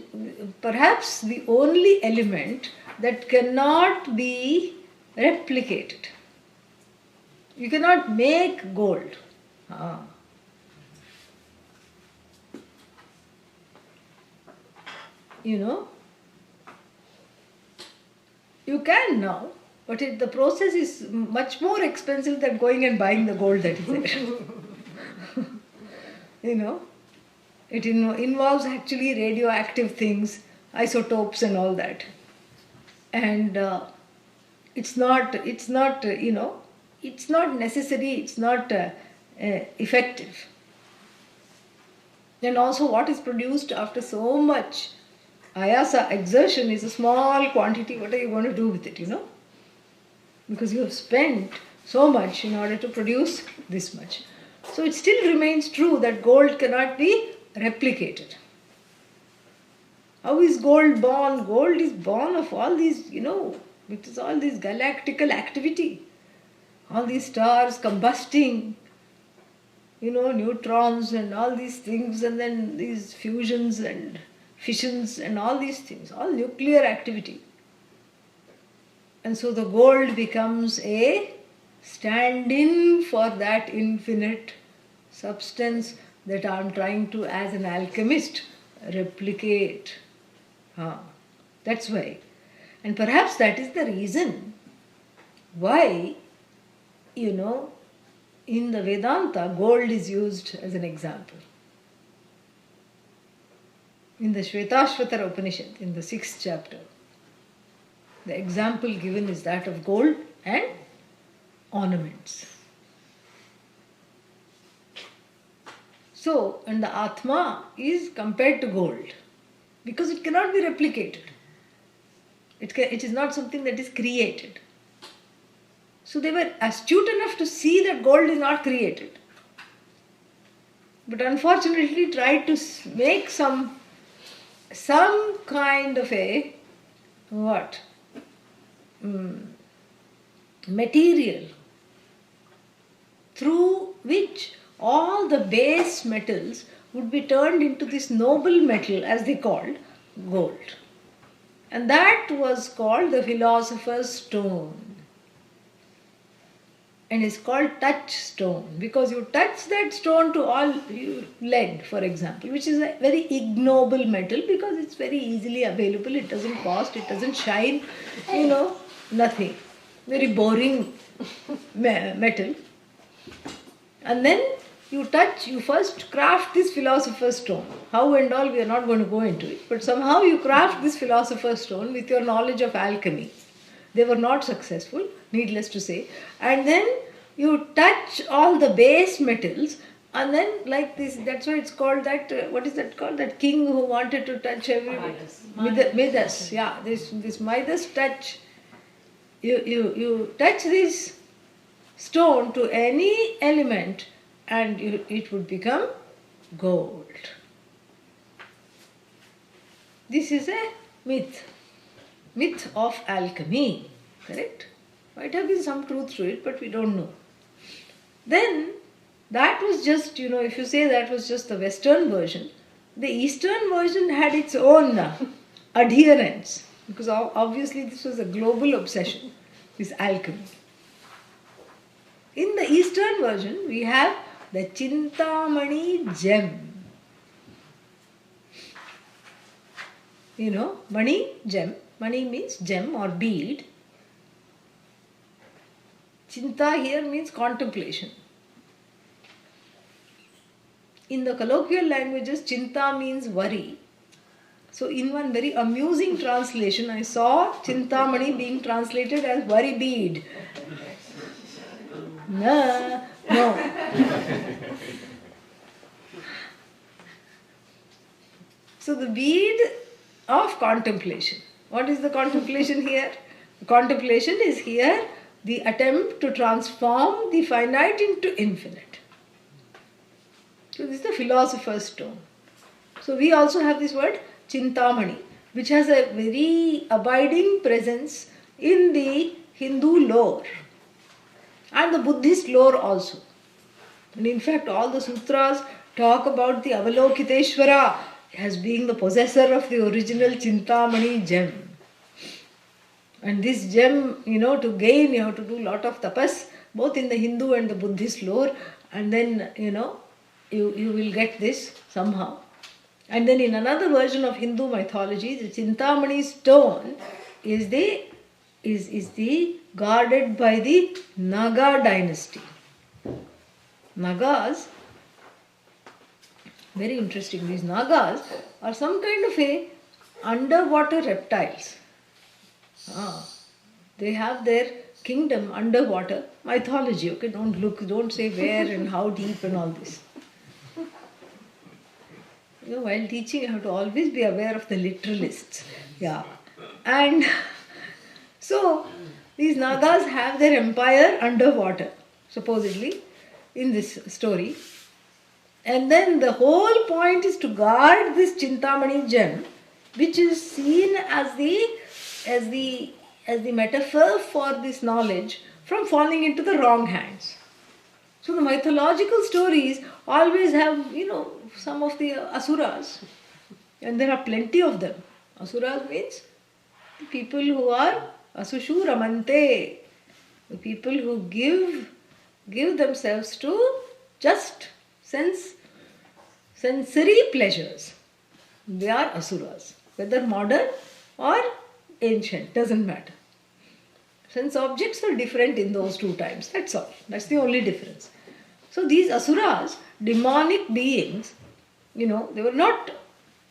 perhaps the only element that cannot be replicated. You cannot make gold. You can now, but the process is much more expensive than going and buying the gold that is there. It involves actually radioactive things, isotopes and all that. And it's not necessary, it's not effective. And also what is produced after so much ayasa, exertion, is a small quantity. What are you going to do with it, Because you have spent so much in order to produce this much. So it still remains true that gold cannot be replicated. How is gold born? Gold is born of all these, it is all this galactical activity. All these stars combusting, neutrons and all these things, and then these fusions and fissions and all these things, all nuclear activity. And so the gold becomes a stand-in for that infinite substance that I am trying to, as an alchemist, replicate. That's why. And perhaps that is the reason why, in the Vedanta, gold is used as an example. In the Shvetashvatara Upanishad, in the 6th chapter, the example given is that of gold and ornaments. So, and the Atma is compared to gold because it cannot be replicated. It is not something that is created. So they were astute enough to see that gold is not created. But unfortunately tried to make some kind of a material through which all the base metals would be turned into this noble metal, as they called gold. And that was called the philosopher's stone. And it's called touchstone because you touch that stone to all lead, for example, which is a very ignoble metal because it's very easily available, it doesn't cost, it doesn't shine, nothing. Very boring metal. And then you first craft this philosopher's stone. How and all, we are not going to go into it. But somehow you craft this philosopher's stone with your knowledge of alchemy. They were not successful, needless to say. And then you touch all the base metals, and then like this, that's why it's called that, what is that called? That king who wanted to touch everything. Midas. Yeah, this Midas touch. You touch this stone to any element and it would become gold. This is a myth of alchemy, correct? Might have been some truth to it, but we don't know. Then that was just, if you say that was just the Western version, the Eastern version had its own adherents, because obviously this was a global obsession, this alchemy. In the Eastern version, we have the Chintamani gem. Mani, gem. Mani means gem or bead. Chinta here means contemplation. In the colloquial languages, chinta means worry. So in one very amusing translation, I saw Chintamani being translated as worry bead. No. So the bead of contemplation. What is the contemplation here? The contemplation is here the attempt to transform the finite into infinite. So this is the philosopher's stone. So we also have this word Chintamani, which has a very abiding presence in the Hindu lore and the Buddhist lore also. And in fact, all the sutras talk about the Avalokiteshvara as being the possessor of the original Chintamani gem. And this gem, to gain, you have to do a lot of tapas, both in the Hindu and the Buddhist lore, and then, you will get this somehow. And then in another version of Hindu mythology, the Chintamani stone is the guarded by the Naga dynasty. Nagas, very interesting, these Nagas are some kind of a underwater reptiles. They have their kingdom underwater mythology. Okay, don't say where and how deep and all this. While teaching, you have to always be aware of the literalists. Yeah. And so, these Nagas have their empire underwater, supposedly. in this story. And then the whole point is to guard this Chintamani gem, which is seen as the metaphor for this knowledge from falling into the wrong hands. So the mythological stories always have, some of the asuras, and there are plenty of them. Asuras means the people who are asushuramante, the people who give themselves to just sensory pleasures. They are asuras, whether modern or ancient, doesn't matter. Sense objects are different in those two times, that's all. That's the only difference. So these asuras, demonic beings, they were not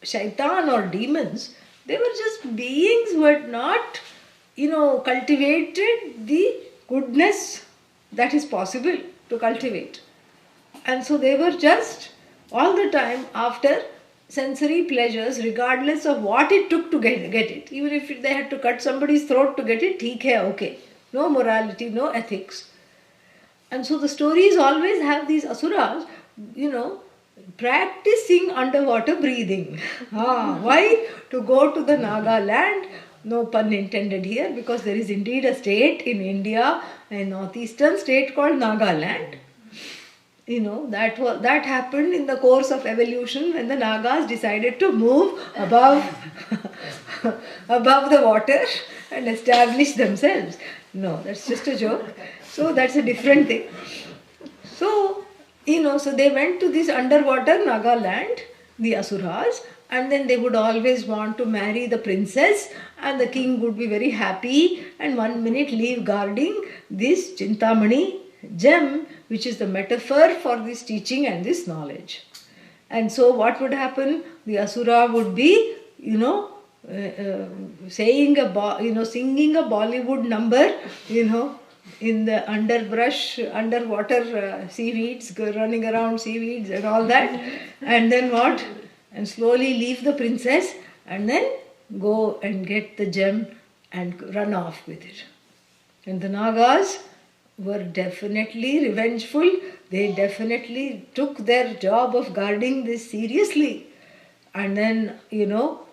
shaitan or demons, they were just beings who had not, cultivated the goodness that is possible to cultivate. And so they were just all the time after sensory pleasures, regardless of what it took to get it. Even if they had to cut somebody's throat to get it, theek hai, okay. No morality, no ethics. And so the stories always have these asuras, practicing underwater breathing. Why? To go to the Naga land, no pun intended here, because there is indeed a state in India, a northeastern state called Nagaland. That happened in the course of evolution when the Nagas decided to move above the water and establish themselves. No, that's just a joke. So that's a different thing. So, so they went to this underwater Nagaland, the Asuras, and then they would always want to marry the princess, and the king would be very happy and 1 minute leave guarding this Chintamani gem, which is the metaphor for this teaching and this knowledge. And so what would happen? The Asura would be, singing a Bollywood number, in the underwater seaweeds, running around seaweeds and all that. And then what? And slowly leave the princess and then go and get the gem and run off with it. And the Nagas were definitely revengeful. They definitely took their job of guarding this seriously. And then,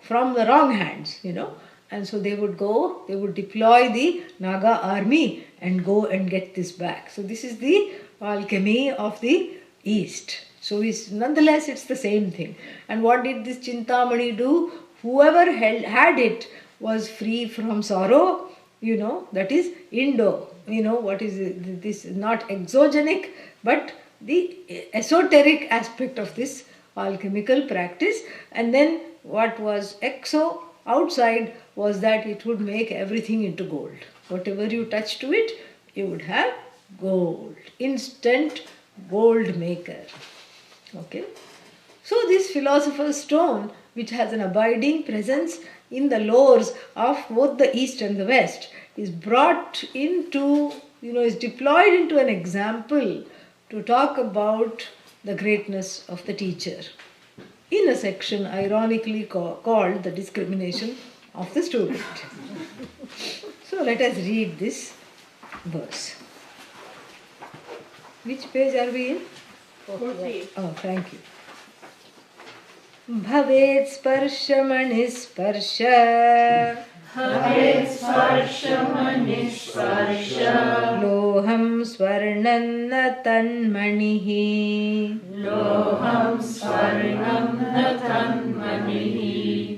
from the wrong hands, And so they would deploy the Naga army and go and get this back. So this is the alchemy of the East. So nonetheless, it's the same thing. And what did this Chintamani do? Whoever had it was free from sorrow, that is Indo. What is this? Not exogenic, but the esoteric aspect of this alchemical practice. And then what was exo, outside, was that it would make everything into gold. Whatever you touch to it, you would have gold. Instant gold maker. Okay. So this philosopher's stone, which has an abiding presence in the lores of both the East and the West, is brought into, is deployed into an example to talk about the greatness of the teacher in a section ironically called the discrimination of the student. So let us read this verse. Which page are we in? 48. Oh, thank you. Bhavet sparshamanis sparsha Loham swarnanna tanmanihi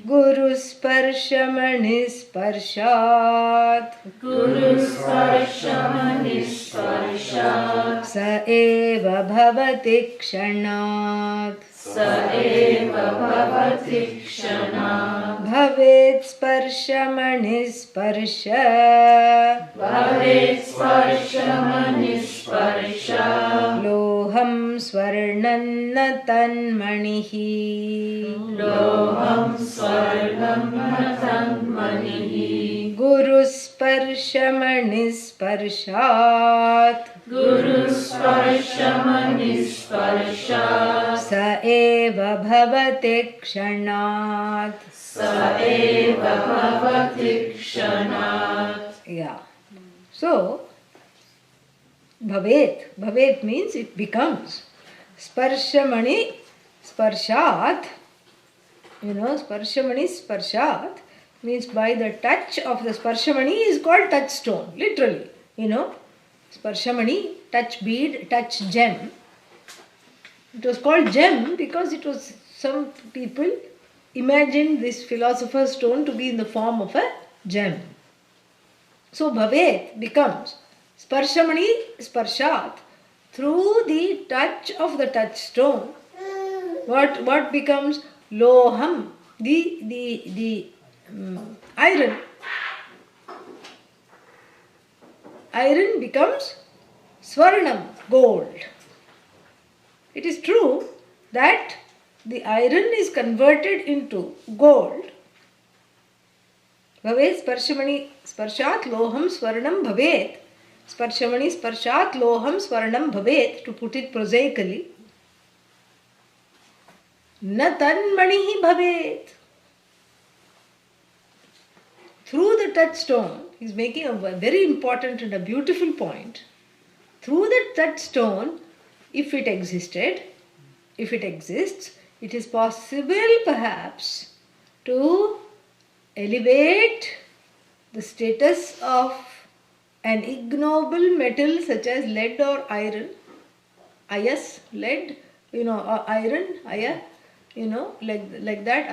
Guru sparshamani sparshat Sa eva bhavati kshanat Bhavet sparshamani sparsha Loham swarnanna tanmanihi Guru sparshamani sparshat Sa eva bhavati kshanat Yeah. So, Bhavet. Bhavet means it becomes. Sparshamani, sparshat. Sparshamani, sparshat means by the touch of the sparshamani is called touchstone, literally. Sparshamani, touch bead, touch gem. It was called gem because some people imagined this philosopher's stone to be in the form of a gem. So Bhavet becomes Sparshamani, sparshat. Through the touch of the touchstone, what becomes? Loham, the iron. Iron becomes Swarnam, gold. It is true that the iron is converted into gold. Bhavet sparshamani sparshat loham swarnam bhavet. Sparshamani sparshat loham swarnam bhavet, to put it prosaically. Na tanmanihi bhavet. Through the touchstone, he is making a very important and a beautiful point. Through the touchstone, if it exists, it is possible perhaps to elevate the status of an ignoble metal such as lead or iron. Lead, or iron, like that.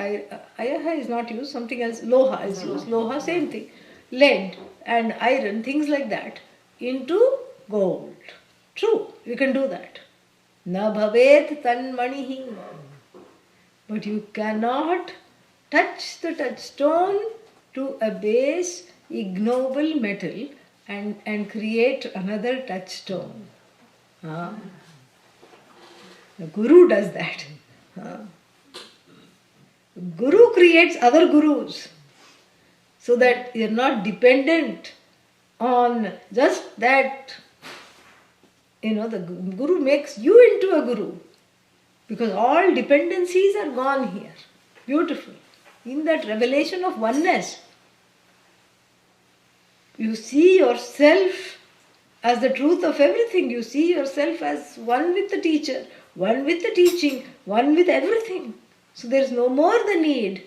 Ayaha is not used, something else, loha is used. Loha, same thing. Lead and iron, things like that, into gold. True, you can do that. Na bhavet tanmanihi. But you cannot touch the touchstone to a base ignoble metal and create another touchstone. The Guru does that. Guru creates other gurus so that you are not dependent on just that. The Guru makes you into a Guru because all dependencies are gone here. Beautiful. In that revelation of oneness, you see yourself as the truth of everything. You see yourself as one with the teacher, one with the teaching, one with everything. So there is no more the need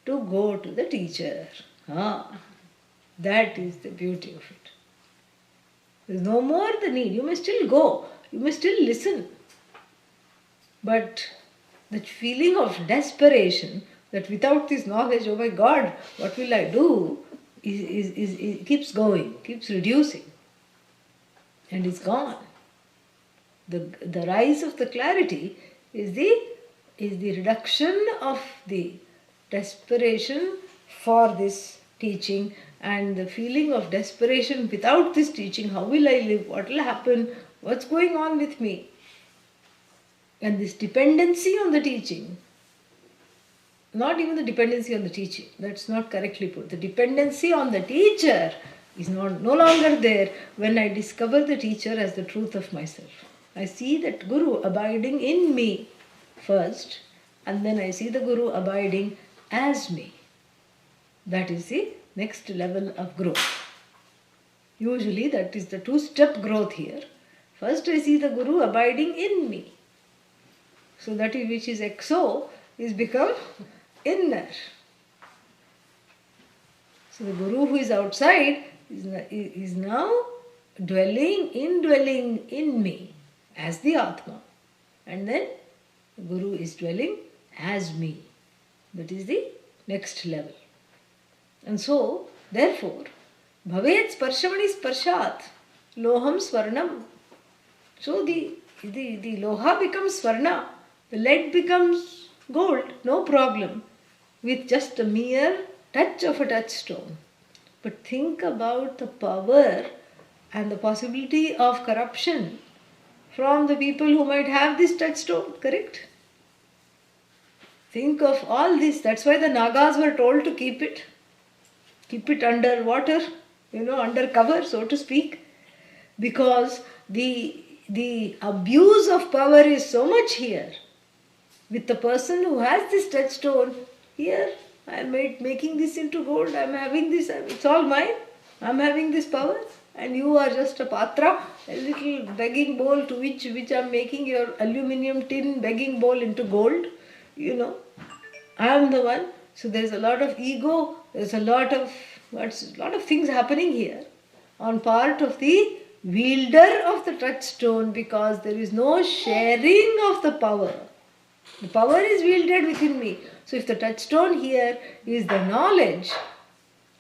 to go to the teacher. That is the beauty of it. There is no more the need. You may still go, you may still listen. But the feeling of desperation that without this knowledge, oh my God, what will I do, is keeps going, keeps reducing, and is gone. The rise of the clarity is the reduction of the desperation for this teaching and the feeling of desperation without this teaching. How will I live? What will happen? What's going on with me? And this dependency on the teaching, not even the dependency on the teaching, that's not correctly put. The dependency on the teacher is no longer there when I discover the teacher as the truth of myself. I see that Guru abiding in me first, and then I see the Guru abiding as me. That is the next level of growth. Usually that is the two-step growth here. First I see the Guru abiding in me. So that which is exo is become inner. So the Guru who is outside is now indwelling in me as the Atma. And then the Guru is dwelling as me. That is the next level. And so, therefore, Bhavet sparshamani sparshat loham swarnam. So the loha becomes swarna, the lead becomes gold, no problem, with just a mere touch of a touchstone. But think about the power and the possibility of corruption from the people who might have this touchstone, correct? Think of all this. That's why the Nagas were told to keep it under water, under cover, so to speak, because the abuse of power is so much here. With the person who has this touchstone, here I am making this into gold, I am having this, it's all mine, I am having this power. and you are just a patra, a little begging bowl to which I'm making your aluminium tin begging bowl into gold, I am the one. So there's a lot of ego, there's a lot of things happening here on part of the wielder of the touchstone, because there is no sharing of the power. The power is wielded within me. So if the touchstone here is the knowledge,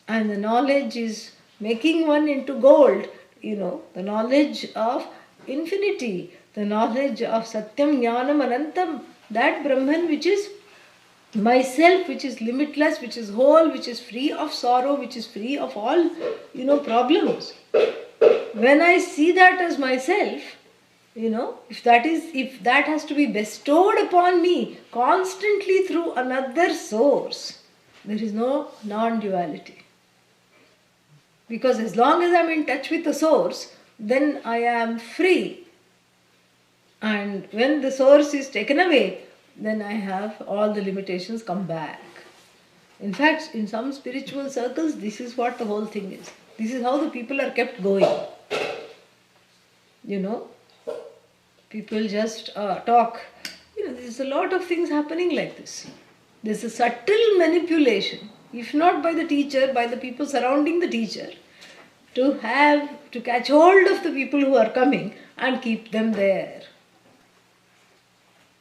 and the knowledge is making one into gold, the knowledge of infinity, the knowledge of Satyam, Jnanam, Anantam, that Brahman which is myself, which is limitless, which is whole, which is free of sorrow, which is free of all, problems. When I see that as myself, if that has to be bestowed upon me constantly through another source, there is no non-duality. Because as long as I am in touch with the source, then I am free. And when the source is taken away, then I have all the limitations come back. In fact, in some spiritual circles, this is what the whole thing is. This is how the people are kept going. People just talk. There's a lot of things happening like this. There's a subtle manipulation, if not by the teacher, by the people surrounding the teacher, to catch hold of the people who are coming and keep them there.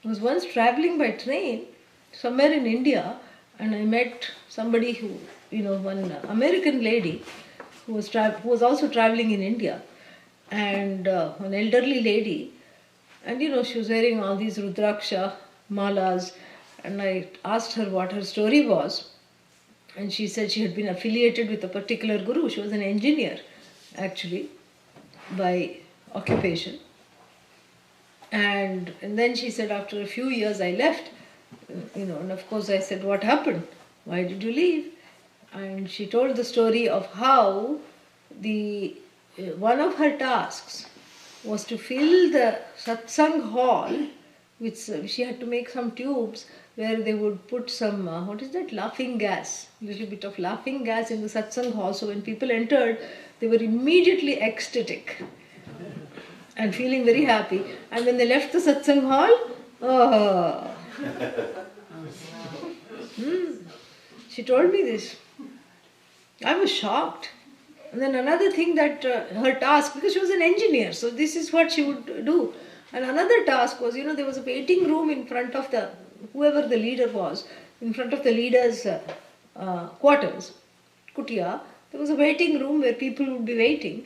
I was once traveling by train somewhere in India, and I met somebody who, one American lady who was also traveling in India, and an elderly lady, and she was wearing all these Rudraksha malas, and I asked her what her story was, and she said she had been affiliated with a particular guru. She was an engineer, actually, by occupation. And then she said, after a few years I left, and of course I said, what happened? Why did you leave? And she told the story of how one of her tasks was to fill the satsang hall, which she had to make some tubes where they would put some, laughing gas, little bit of laughing gas in the satsang hall. So when people entered, they were immediately ecstatic and feeling very happy. And when they left the satsang hall, she told me this. I was shocked. And then another thing that her task, because she was an engineer, so this is what she would do. And another task was, there was a waiting room in front of whoever the leader was, in front of the leader's quarters, kutia. There was a waiting room where people would be waiting.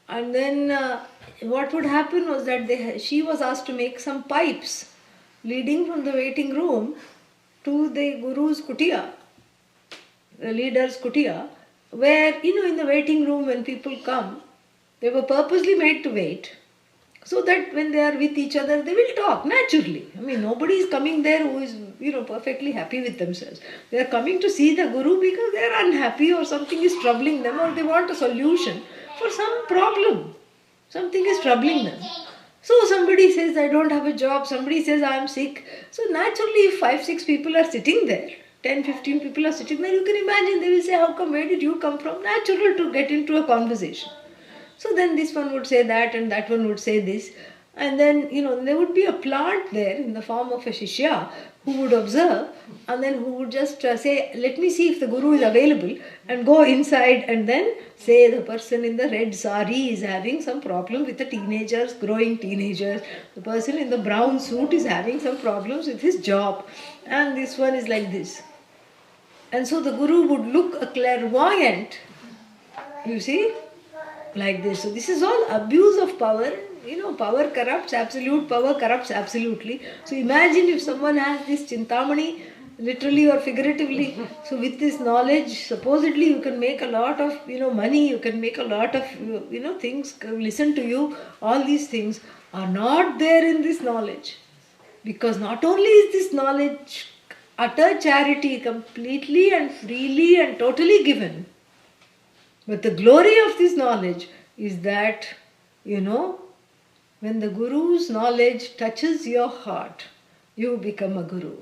And then what would happen was that she was asked to make some pipes leading from the waiting room to the guru's kutia, the leader's kutia, where, in the waiting room when people come, they were purposely made to wait, so that when they are with each other, they will talk naturally. Nobody is coming there who is, perfectly happy with themselves. They are coming to see the guru because they are unhappy or something is troubling them, or they want a solution for some problem. Something is troubling them. So somebody says, I don't have a job. Somebody says, I am sick. So naturally, if 5-6 people are sitting there, 10-15 people are sitting there, you can imagine they will say, how come, where did you come from? Natural to get into a conversation. So then this one would say that, and that one would say this. And then, there would be a plant there in the form of a shishya who would observe, and then who would just say, let me see if the guru is available, and go inside and then say the person in the red sari is having some problem with the teenagers, growing teenagers. The person in the brown suit is having some problems with his job. And this one is like this. And so the guru would look a clairvoyant, you see, like this. So this is all abuse of power. Power corrupts, absolute power corrupts absolutely. So imagine if someone has this Chintamani, literally or figuratively. So with this knowledge, supposedly you can make a lot of, money, you can make a lot of, things, listen to you. All these things are not there in this knowledge. Because not only is this knowledge utter charity, completely and freely and totally given, but the glory of this knowledge is that, when the Guru's knowledge touches your heart, you become a Guru.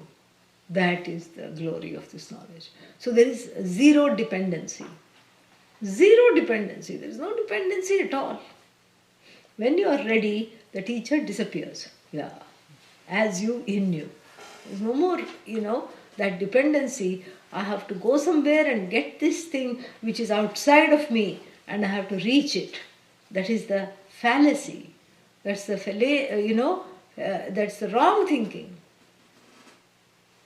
That is the glory of this knowledge. So there is zero dependency. Zero dependency. There is no dependency at all. When you are ready, the teacher disappears. Yeah. As you, in you. There's no more, that dependency. I have to go somewhere and get this thing which is outside of me and I have to reach it. That is the fallacy. That's the, that's the wrong thinking.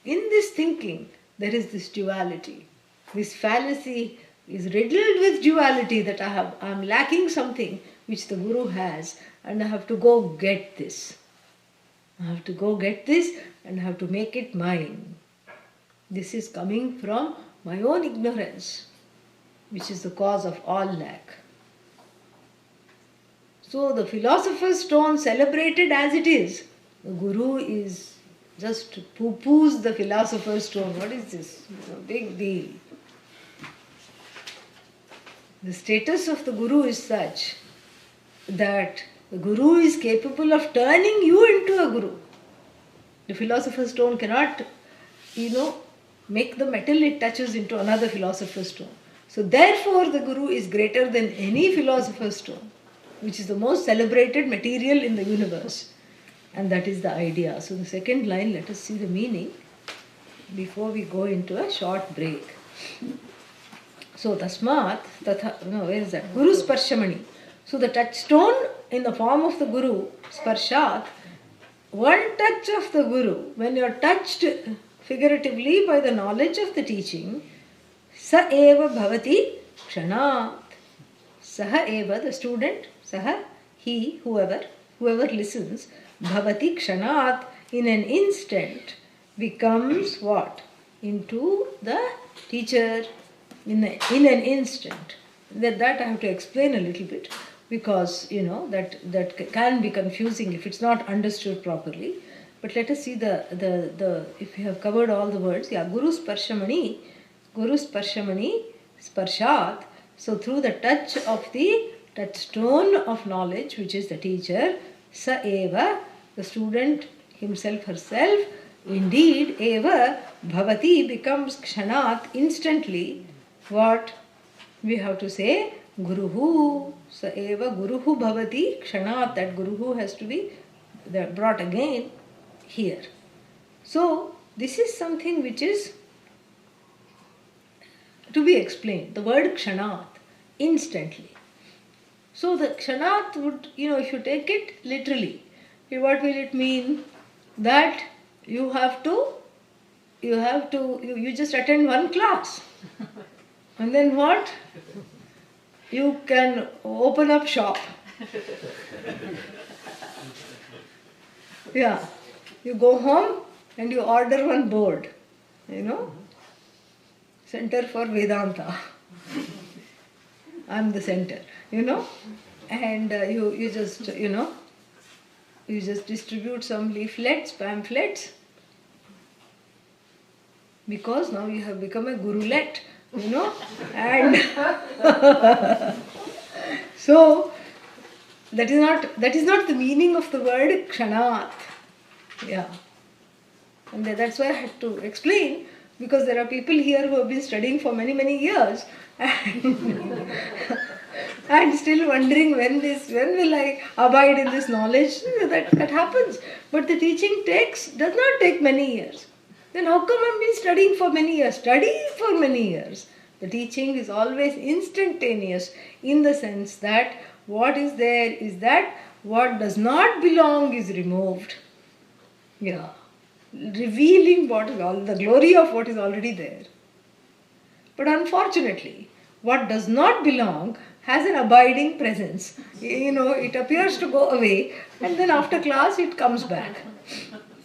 In this thinking, there is this duality. This fallacy is riddled with duality that I'm lacking something which the Guru has and I have to go get this. I have to go get this and I have to make it mine. This is coming from my own ignorance, which is the cause of all lack. So the philosopher's stone celebrated as it is, the Guru is just poo-poos the philosopher's stone. What is this? It's a big deal. The status of the Guru is such that the Guru is capable of turning you into a Guru. The philosopher's stone cannot, make the metal it touches into another philosopher's stone. So therefore the Guru is greater than any philosopher's stone, which is the most celebrated material in the universe. And that is the idea. So the second line, let us see the meaning before we go into a short break. So tasmat, where is that? Guru Sparshamani. So the touchstone in the form of the Guru, Sparshat, one touch of the Guru, when you are touched figuratively by the knowledge of the teaching, sa eva bhavati kshanat. Saha eva, the student, saha, he, whoever listens, bhavati kshanat, in an instant, becomes what? Into the teacher, in an instant. That I have to explain a little bit, because that can be confusing if it's not understood properly. But let us see the if we have covered all the words. Yeah, Guru Sparshamani, Sparshat. So through the touch of the touchstone of knowledge, which is the teacher, Sa eva, the student himself, herself, indeed, eva, bhavati becomes kshanat, instantly. What? We have to say Guruhu. Sa eva Guruhu bhavati kshanat. That Guruhu has to be brought again here. So this is something which is to be explained. The word kshanat, instantly. So the kshanat would, if you take it literally, what will it mean? That you just attend one class. And then what? You can open up shop. Yeah. You go home and you order one board. Center for Vedanta. I'm the center, And you just distribute some leaflets, pamphlets. Because now you have become a gurulet. And so that is not the meaning of the word kshanat. Yeah. And that's why I had to explain, because there are people here who have been studying for many, many years and still wondering when will I abide in this knowledge. That happens. But the teaching does not take many years. Then how come I've been studying for many years? Studying for many years. The teaching is always instantaneous, in the sense that what is there is that what does not belong is removed. Yeah. Revealing the glory of what is already there. But unfortunately, what does not belong has an abiding presence. It appears to go away, and then after class it comes back.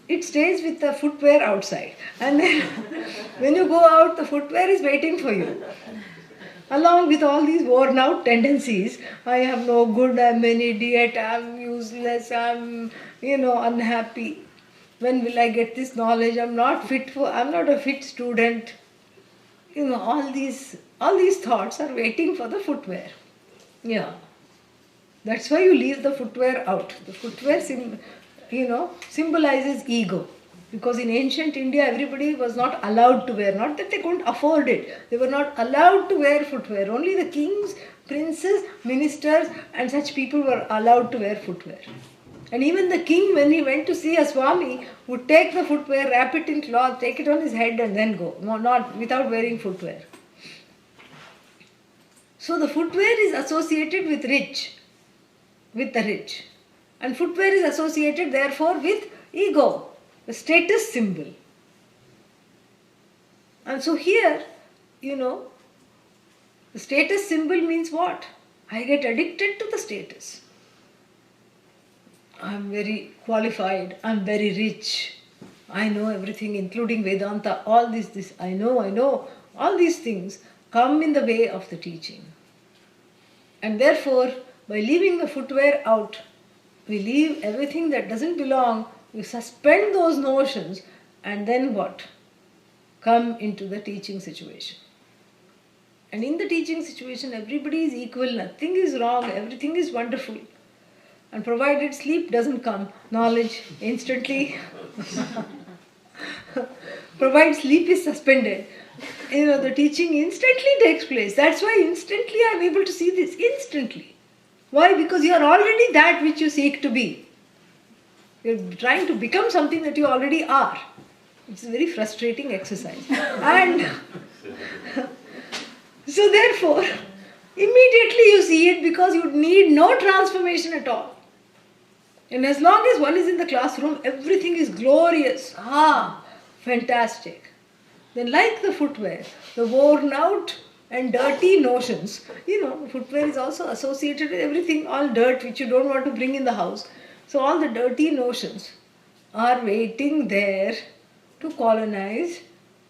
It stays with the footwear outside. And then when you go out, the footwear is waiting for you. Along with all these worn out tendencies, I am no good, I am an idiot, I am useless, I am, unhappy. When will I get this knowledge? I am not a fit student. All these thoughts are waiting for the footwear. Yeah. That's why you leave the footwear out. The footwear symbolizes ego. Because in ancient India, everybody was not allowed to wear, not that they couldn't afford it, they were not allowed to wear footwear. Only the kings, princes, ministers, and such people were allowed to wear footwear. And even the king, when he went to see a Swami, would take the footwear, wrap it in cloth, take it on his head, and then go, not without wearing footwear. So the footwear is associated with the rich. And footwear is associated, therefore, with ego, the status symbol. And so here, the status symbol means what? I get addicted to the status. I'm very qualified, I'm very rich, I know everything, including Vedanta, all this, I know, all these things come in the way of the teaching. And therefore, by leaving the footwear out, we leave everything that doesn't belong, we suspend those notions, and then what? Come into the teaching situation. And in the teaching situation, everybody is equal, nothing is wrong, everything is wonderful. And provided sleep doesn't come, knowledge instantly, provided sleep is suspended, the teaching instantly takes place. That's why instantly I am able to see this, instantly. Why? Because you are already that which you seek to be. You are trying to become something that you already are. It's a very frustrating exercise. And so therefore, immediately you see it because you need no transformation at all. And as long as one is in the classroom, everything is glorious. Fantastic. Then like the footwear, the worn out and dirty notions, footwear is also associated with everything, all dirt which you don't want to bring in the house. So all the dirty notions are waiting there to colonize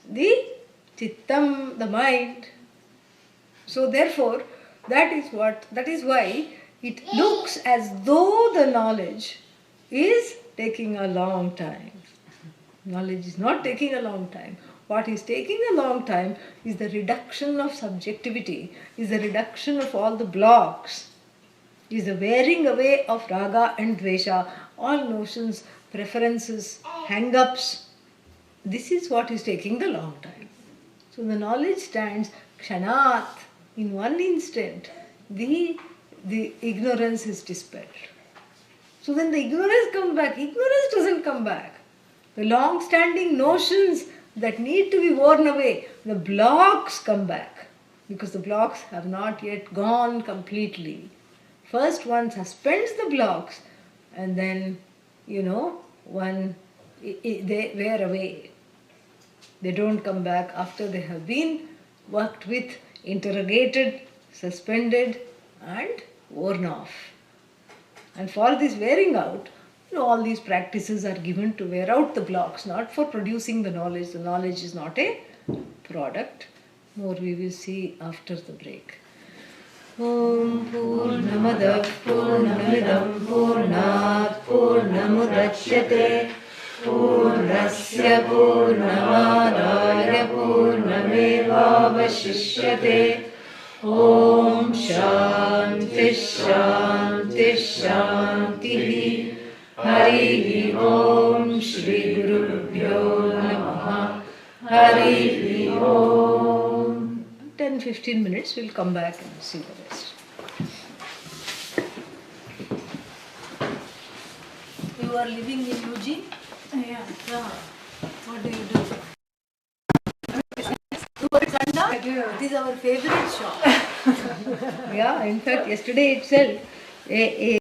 the chittam, the mind. So therefore, that is why it looks as though the knowledge is taking a long time. Knowledge is not taking a long time. What is taking a long time is the reduction of subjectivity, is the reduction of all the blocks, is the wearing away of raga and dvesha, all notions, preferences, hang-ups. This is what is taking the long time. So the knowledge stands kshanat, in one instant, the ignorance is dispelled. So when the ignorance comes back, ignorance doesn't come back. The long-standing notions that need to be worn away, the blocks come back, because the blocks have not yet gone completely. First one suspends the blocks, and then, they wear away. They don't come back after they have been worked with, interrogated, suspended, and worn off. And for this wearing out, all these practices are given to wear out the blocks, not for producing the knowledge. The knowledge is not a product. More we will see after the break. Om Purnamada Purnamidam Purnat Purnamudachyate Purnasya Purnamadaya Purnamevavashishyate. Om Shanti Shanti Shanti. Hari Om Shri Gurubhyo Namaha. Hari Om. 10-15 minutes, we'll come back and see the rest. You are living in Eugene? Yeah. What do you do? It is our favorite shop. Yeah, in fact, yesterday itself, a